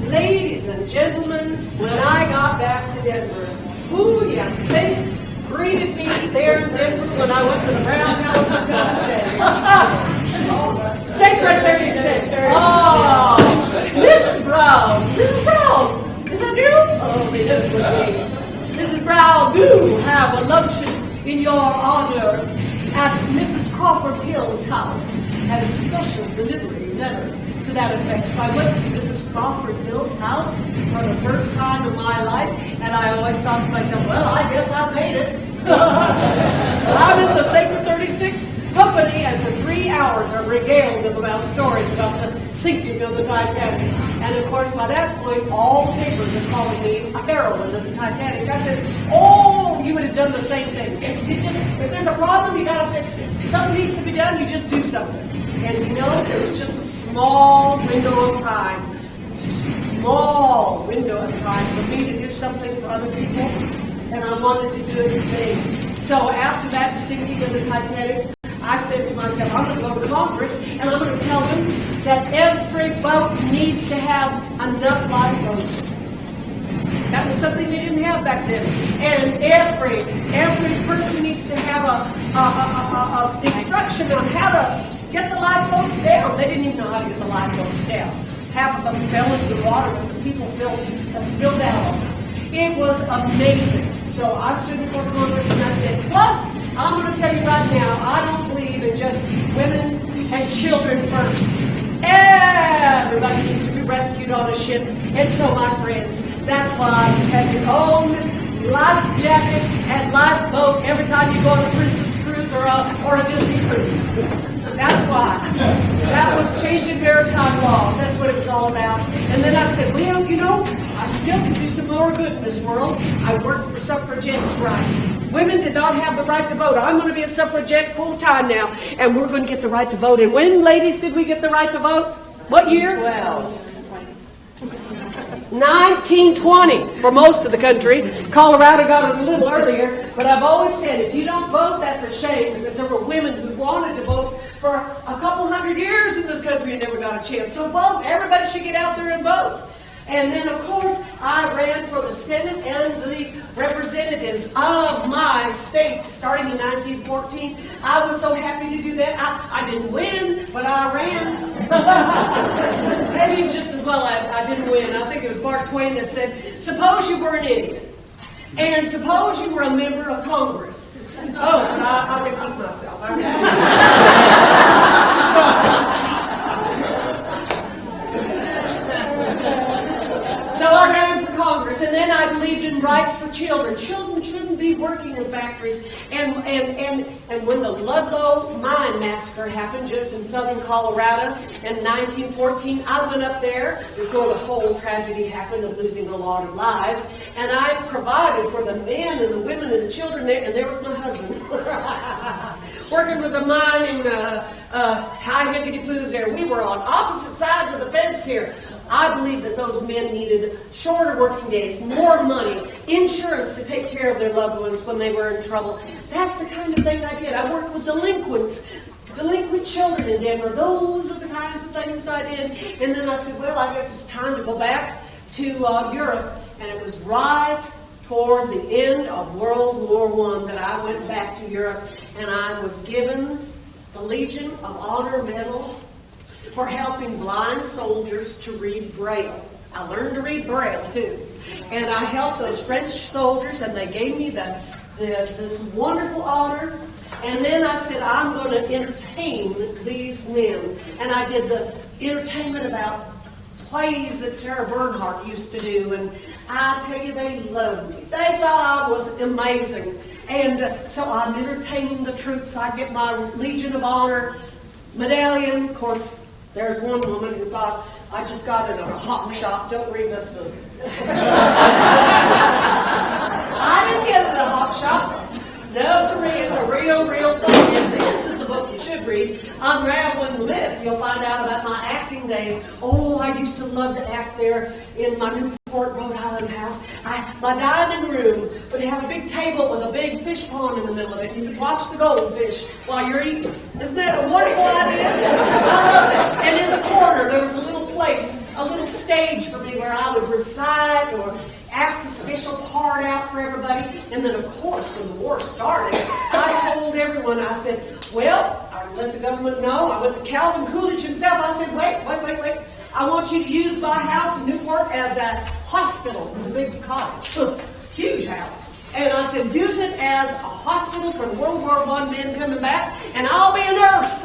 ladies and gentlemen, when I got back to Denver, who do you think greeted me there in Denver when I went to the Brown House Hotel? Sacred 36. Oh, Mrs. Brown. Mrs. Brown. Is that you? Oh, it was me. Mrs. Brown, do have a luncheon in your honor at Mrs. Crawford Hill's house. Had a special delivery letter to that effect. So I went to Mrs. Crawford Hill's house for the first time in my life, and I always thought to myself, well, I guess I made it. I'm in the Sacred 36 company, and for 3 hours I regaled them about stories about the sinking of the Titanic. And of course, by that point, all the papers are calling me a heroine of the Titanic. I said, oh, you would have done the same thing. If there's a problem, you got to fix it. If something needs to be done, you just do something. And you know, it was just a small window of time for me to do something for other people, and I wanted to do it big. So after that sinking of the Titanic, I said to myself, I'm going to go to Congress, and I'm going to tell them that every boat needs to have enough lifeboats. That was something they didn't have back then. And every person needs to have a instruction on how to get the lifeboats down. They didn't even know how to get the lifeboats down. Half of them fell into the water, but the people spilled out on them. It was amazing. So I stood before Congress and I said, plus, I'm going to tell you right now, I don't believe in just women and children first. Everybody needs to be rescued on a ship. And so, my friends, that's why you have your own life jacket and lifeboat every time you go on a Princess Cruise or a Disney cruise. That's why. That was changing maritime laws. That's what it was all about. And then I said, well, you know, I still can do some more good in this world. I worked for suffragettes' rights. Women did not have the right to vote. I'm going to be a suffragette full time now, and we're going to get the right to vote. And when, ladies, did we get the right to vote? What year? 1920 for most of the country. Colorado got it a little earlier, but I've always said if you don't vote, that's a shame, because there were women who wanted to vote for a couple hundred years in this country and never got a chance. So vote. Everybody should get out there and vote. And then, of course, I ran for the Senate and the representatives of my state starting in 1914. I was so happy to do that. I didn't win, but I ran. Maybe it's just as well I didn't win. I think it was Mark Twain that said, suppose you were an idiot, and suppose you were a member of Congress. Oh, I repeat myself. So I ran for Congress, and then I believed in rights for children. Children shouldn't be working in factories. And when the Ludlow Mine Massacre happened just in southern Colorado in 1914, I went up there before the whole tragedy happened of losing a lot of lives, and I provided for the men and the women and the children there, and there was my husband. Working with the mine in High Higgity Poos there. We were on opposite sides of the fence here. I believe that those men needed shorter working days, more money, insurance to take care of their loved ones when they were in trouble. That's the kind of thing I did. I worked with delinquent children in Denver. Those are the kinds of things I did. And then I said, well, I guess it's time to go back to Europe. And it was right toward the end of World War I that I went back to Europe. And I was given the Legion of Honor Medal for helping blind soldiers to read Braille. I learned to read Braille too. And I helped those French soldiers, and they gave me this wonderful honor. And then I said, I'm going to entertain these men. And I did the entertainment about plays that Sarah Bernhardt used to do. And I tell you, they loved me. They thought I was amazing. And so I'm entertaining the troops. I get my Legion of Honor medallion. Of course, there's one woman who thought I just got it at a hawk shop. Don't read this book. I didn't get it at a hawk shop. No, sirree, it's a real thing. And this is the book you should read, Unraveling the Myth. You'll find out about my acting days. Oh, I used to love to act there in my Newport, Rhode Island house. My dining room would have a big table with a big fish pond in the middle of it. You could watch the goldfish while you're eating. Isn't that a wonderful idea? I love that. And in the corner, there was a little place, a little stage for me where I would recite or act a special part out for everybody. And then, of course, when the war started, I told everyone, I said, well, I let the government know. I went to Calvin Coolidge himself. I said, wait. I want you to use my house in Newport as a hospital. It was a big cottage, huge house. And I said, use it as a hospital for the World War I men coming back, and I'll be a nurse.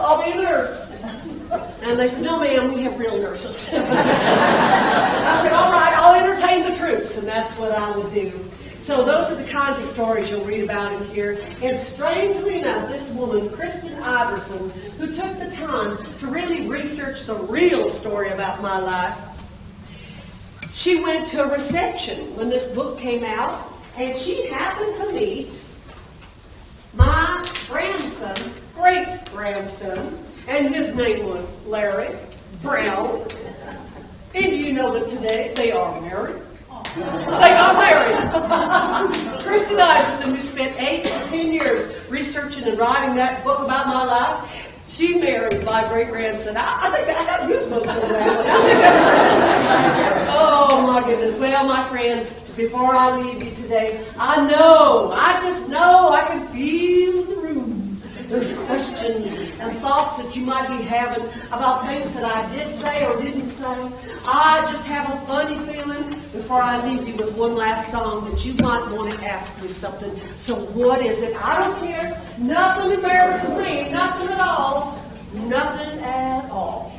And they said, no, ma'am, we have real nurses. I said, all right, I'll entertain the troops, and that's what I will do. So those are the kinds of stories you'll read about in here. And strangely enough, this woman, Kristen Iverson, who took the time to really research the real story about my life, she went to a reception when this book came out, and she happened to meet my grandson, great-grandson, and his name was Larry Brown. And you know that today they are married. They got married. Kristen Iverson, who spent 8 to 10 years researching and writing that book about my life, she married my great-grandson. I think I have goosebumps on that one. Oh, my goodness. Well, my friends, before I leave you today, I just know, I can feel the room. There's questions and thoughts that you might be having about things that I did say or didn't say. I just have a funny feeling before I leave you with one last song that you might want to ask me something. So what is it? I don't care. Nothing embarrasses me. Nothing at all. Nothing at all.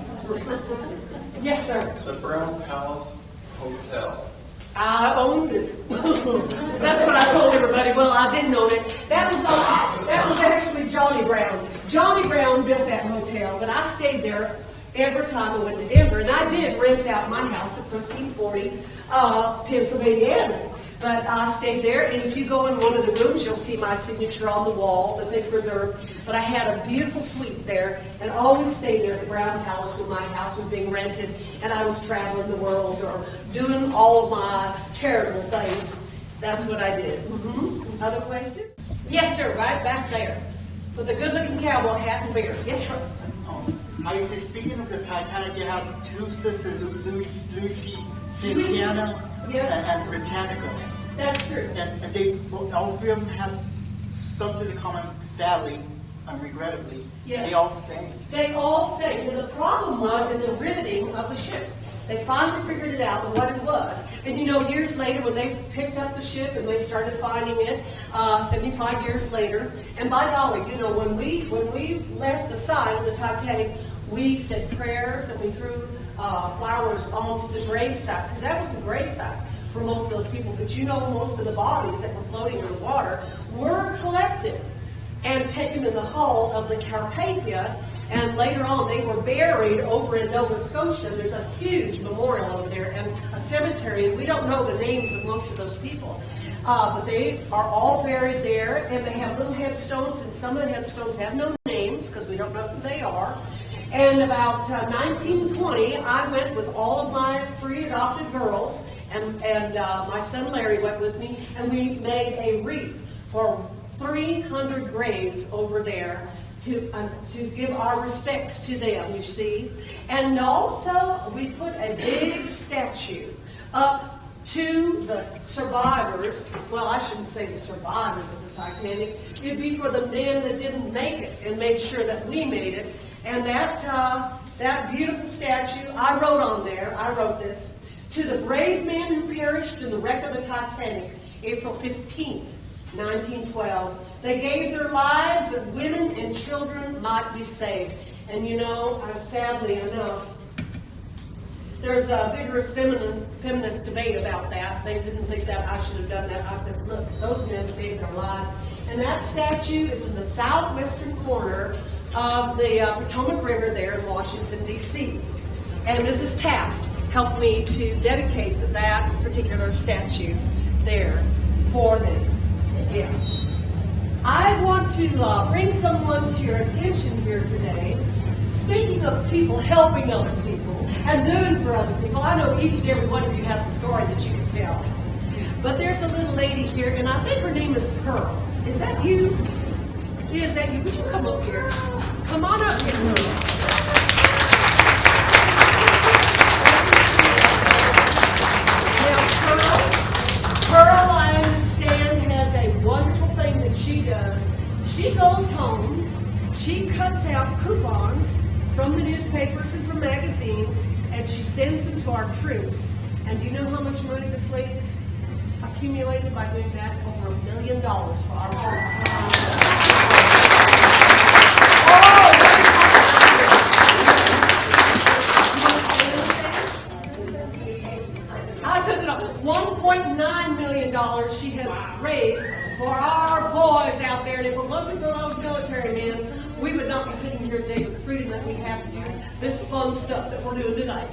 Yes, sir. The Brown Palace Hotel. I owned it. That's what I told everybody. Well, I didn't own it. That was actually Johnny Brown. Johnny Brown built that hotel, but I stayed there every time I went to Denver, and I did rent out my house at 1340 Pennsylvania Avenue. But I stayed there, and if you go in one of the rooms, you'll see my signature on the wall that they preserved. But I had a beautiful suite there, and always stayed there at the Brown Palace when my house was being rented, and I was traveling the world or doing all of my charitable things. That's what I did. Mm-hmm. Other questions? Yes, sir, right back there. With a good-looking cowboy hat and beard. Yes, sir. I say, speaking of the Titanic, it has two sisters, Louisiana Yes. and Britannica. That's true. And they, all three of them have something in common, sadly, regrettably. Yes. They all sang. They all sang. And the problem was in the riveting of the ship. They finally figured it out what it was. And you know, years later, when they picked up the ship and they started finding it, 75 years later, and by golly, you know, when we left the side of the Titanic, we said prayers and we threw flowers onto the gravesite, because that was the gravesite for most of those people. But you know, most of the bodies that were floating in the water were collected and taken in the hull of the Carpathia, and later on they were buried over in Nova Scotia. There's a huge memorial over there and a cemetery, and we don't know the names of most of those people. But they are all buried there, and they have little headstones, and some of the headstones have no names because we don't know who they are. And about 1920, I went with all of my 3 adopted girls, and my son Larry went with me, and we made a wreath for 300 graves over there to give our respects to them, you see. And also, we put a big statue up to the survivors. Well, I shouldn't say the survivors of the Titanic. It'd be for the men that didn't make it and made sure that we made it. And that beautiful statue, I wrote this, To the brave men who perished in the wreck of the Titanic, April 15th, 1912, they gave their lives that women and children might be saved. And you know, sadly enough, there's a vigorous feminist debate about that. They didn't think that I should have done that. I said, look, those men saved their lives. And that statue is in the southwestern corner of the Potomac River there in Washington, D.C. And Mrs. Taft helped me to dedicate that particular statue there for them. Yes. I want to bring someone to your attention here today. Speaking of people helping other people and doing for other people, I know each and every one of you has a story that you can tell. But there's a little lady here, and I think her name is Pearl. Is that you? Is that you? Would you come up here? Come on up here, Pearl. Pearl, I understand, has a wonderful thing that she does. She goes home, she cuts out coupons from the newspapers and from magazines, and she sends them to our troops. And do you know how much money this lady's accumulated by doing that? Over $1 million for our troops. $1.9 million she has raised for our boys out there. And if it wasn't for those military men, we would not be sitting here today with the freedom that we have to do this fun stuff that we're doing tonight.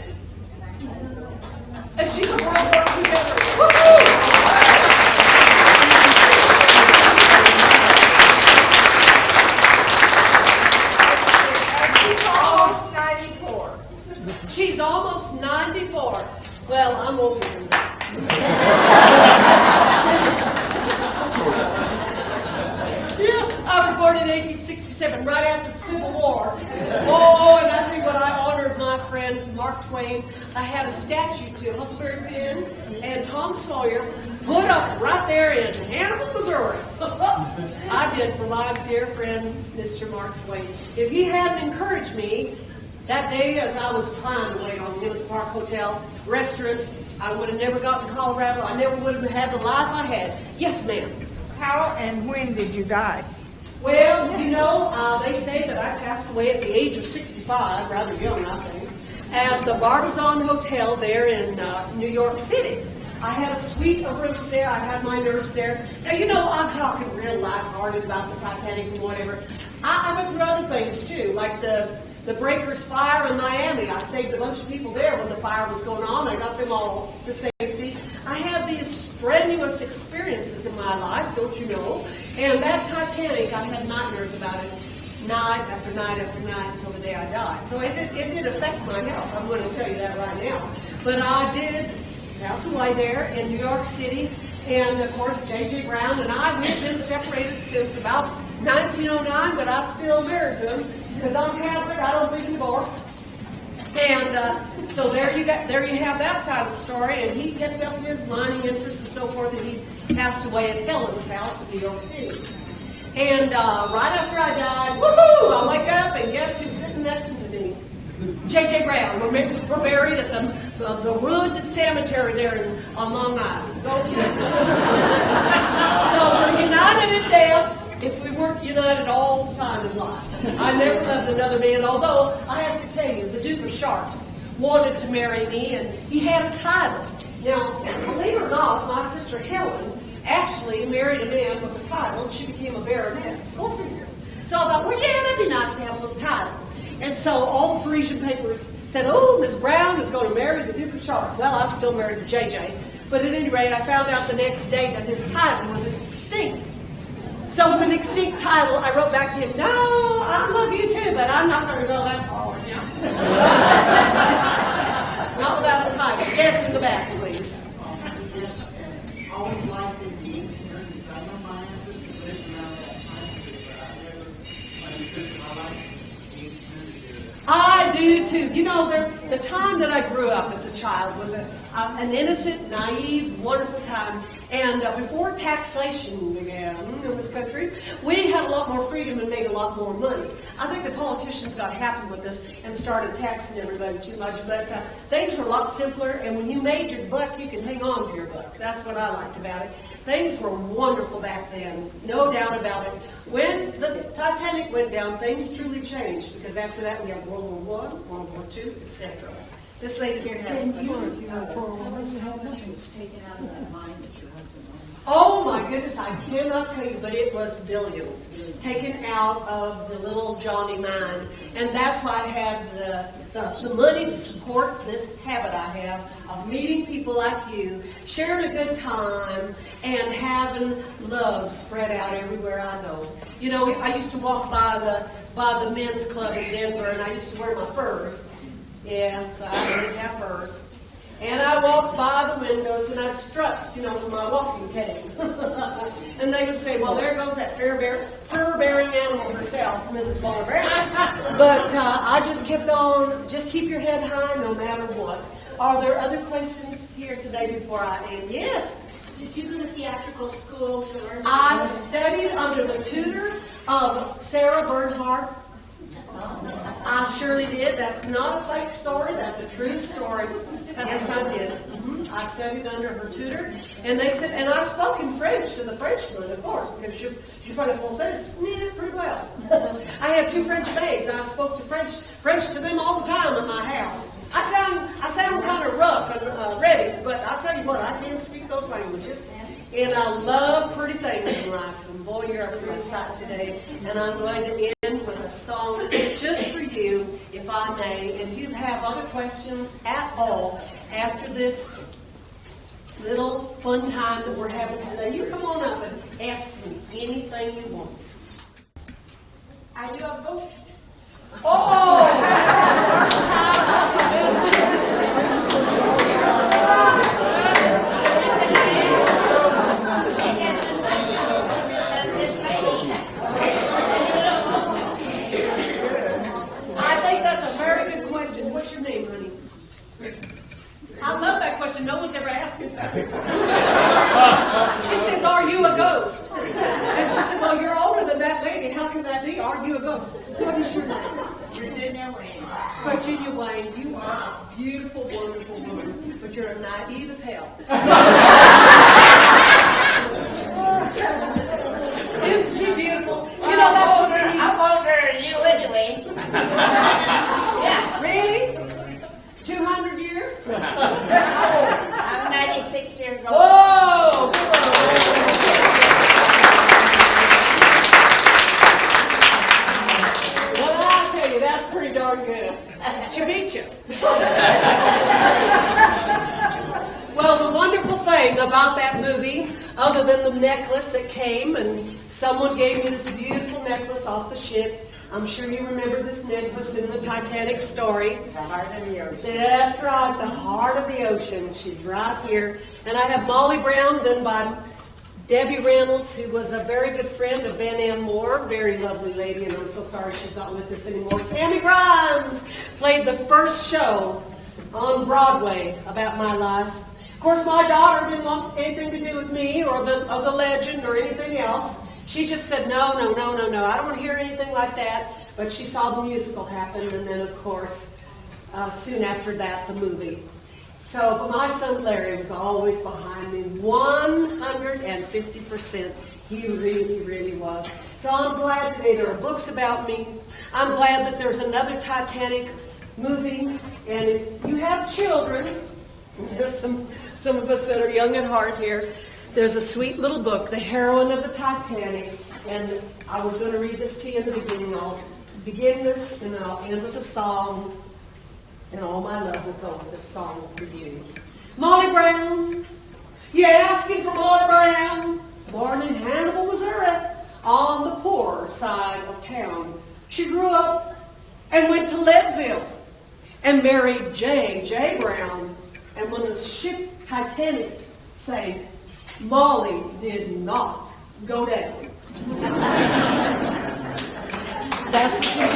And she's a world war together. She's almost 94. Well, I'm older than that. Yeah, I was born in 1867, right after the Civil War. Oh, and I tell you what, I honored my friend Mark Twain. I had a statue to Huckleberry Finn and Tom Sawyer put up right there in Hannibal, Missouri. I did for my dear friend, Mr. Mark Twain. If he hadn't encouraged me that day as I was trying to wait on him at the Park Hotel restaurant, I would have never gotten to Colorado. I never would have had the life I had. Yes, ma'am. How and when did you die? Well, you know, they say that I passed away at the age of 65, rather young, I think, at the Barbizon Hotel there in New York City. I had a suite of rooms there. I had my nurse there. Now, you know, I'm talking real lighthearted about the Titanic and whatever. I went through other things, too, like the Breakers fire in Miami. I saved a bunch of people there when the fire was going on. I got them all to safety. I had these strenuous experiences in my life, don't you know? And that Titanic, I had nightmares about it night after night after night until the day I died. So it did affect my health. I'm going to tell you that right now. But I did pass away there in New York City. And, of course, J.J. Brown and I, we've been separated since about 1909, but I still married him. Because I'm Catholic, I don't believe in divorce. And so there you have that side of the story. And he kept up his mining interests and so forth, and he passed away at Helen's house in New York City. And right after I died, woohoo! I wake up and guess who's sitting next to me? J.J. Brown. We're buried at the Wood Cemetery there on Long Island. Go So we're united in death. If we weren't united all the time in life. I never loved another man, although I have to tell you, the Duke of Chartres wanted to marry me, and he had a title. Now, believe it or not, my sister Helen actually married a man with a title, and she became a baroness. Go figure. So I thought, well, yeah, that'd be nice to have a little title. And so all the Parisian papers said, oh, Miss Brown is going to marry the Duke of Chartres. Well, I'm still married to JJ. But at any rate, I found out the next day that his title was extinct. So with an extinct title, I wrote back to him, no, I love you too, but I'm not going to go that forward now. Not without a title. Yes, in the back, please. Always liked the 1800s. I know my ancestors lived around that time period, but I never understood my life in the 1800s. I do too. You know, the time that I grew up as a child was an innocent, naive, wonderful time. And before taxation began, in this country. We had a lot more freedom and made a lot more money. I think the politicians got happy with us and started taxing everybody too much, but things were a lot simpler, and when you made your buck, you could hang on to your buck. That's what I liked about it. Things were wonderful back then, no doubt about it. When the Titanic went down, things truly changed, because after that we had World War I, World War II, etc. This lady here has a question. How much was taken out of that mine that your husband owned? Oh my goodness, I cannot tell you, but it was billions taken out of the little Johnny mine. And that's why I have the money to support this habit I have of meeting people like you, sharing a good time, and having love spread out everywhere I go. You know, I used to walk by the men's club in Denver, and I used to wear my furs. Yeah, so I didn't have furs. And I walked by the windows and I'd strut, you know, with my walking cane. And they would say, well, there goes that fur-bearing animal herself, Mrs. Barber. But I just kept on, just keep your head high no matter what. Are there other questions here today before I end? Yes. Did you go to theatrical school to learn? I studied under the tutor of Sarah Bernhardt. I surely did. That's not a fake story. That's a true story. Yes, I did. I studied under her tutor, and they said, and I spoke in French to the Frenchmen, of course, because je parle français pretty well. I had 2 French maids. I spoke to French to them all the time in my house. I sound kind of rough and ready, but I'll tell you what, I can speak those languages. And I love pretty things in life. And boy, you're a pretty sight today. And I'm going to end with a song just for you, if I may. And if you have other questions at all after this little fun time that we're having today, you come on up and ask me anything you want. Are you a ghost? What's your name, honey? I love that question. No one's ever asked me that. She says, are you a ghost? And she said, well, you're older than that lady. How can that be? Are you a ghost? What is your name? Virginia Wayne. Virginia Wayne, you are a beautiful, wonderful woman, but you're naive as hell. Isn't she beautiful? You know, that's what I'm older than you anyway. Yeah. Really? 200 years? I'm 96 years old. Whoa! Well, I'll tell you, that's pretty darn good. She beat you. Well, the wonderful thing about that movie, other than the necklace that came, and someone gave me this beautiful necklace off the ship. I'm sure you remember this necklace in the Titanic story. The heart of the ocean. That's right, the heart of the ocean. She's right here. And I have Molly Brown, done by Debbie Reynolds, who was a very good friend of Ben Ann Moore, very lovely lady, and I'm so sorry she's not with us anymore. Tammy Grimes played the first show on Broadway about my life. Of course, my daughter didn't want anything to do with me or the legend or anything else. She just said, no, I don't want to hear anything like that. But she saw the musical happen, and then, of course, soon after that, the movie. So, but my son Larry was always behind me, 150%. He really, really was. So I'm glad today there are books about me. I'm glad that there's another Titanic movie. And if you have children, there's some of us that are young at heart here, there's a sweet little book, The Heroine of the Titanic. And I was going to read this to you in the beginning. I'll begin this, and then I'll end with a song. And all my love will go with this song for you. Molly Brown, you asking for Molly Brown, born in Hannibal, Missouri, on the poorer side of town. She grew up and went to Leadville and married J. Brown. And when the ship Titanic sank, Molly did not go down. That's what she did.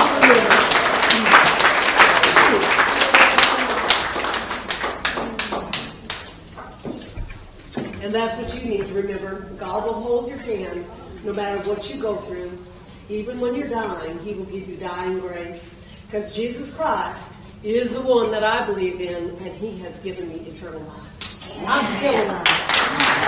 And that's what you need to remember. God will hold your hand no matter what you go through, even when you're dying, he will give you dying grace. Because Jesus Christ is the one that I believe in, and he has given me eternal life. I'm still alive.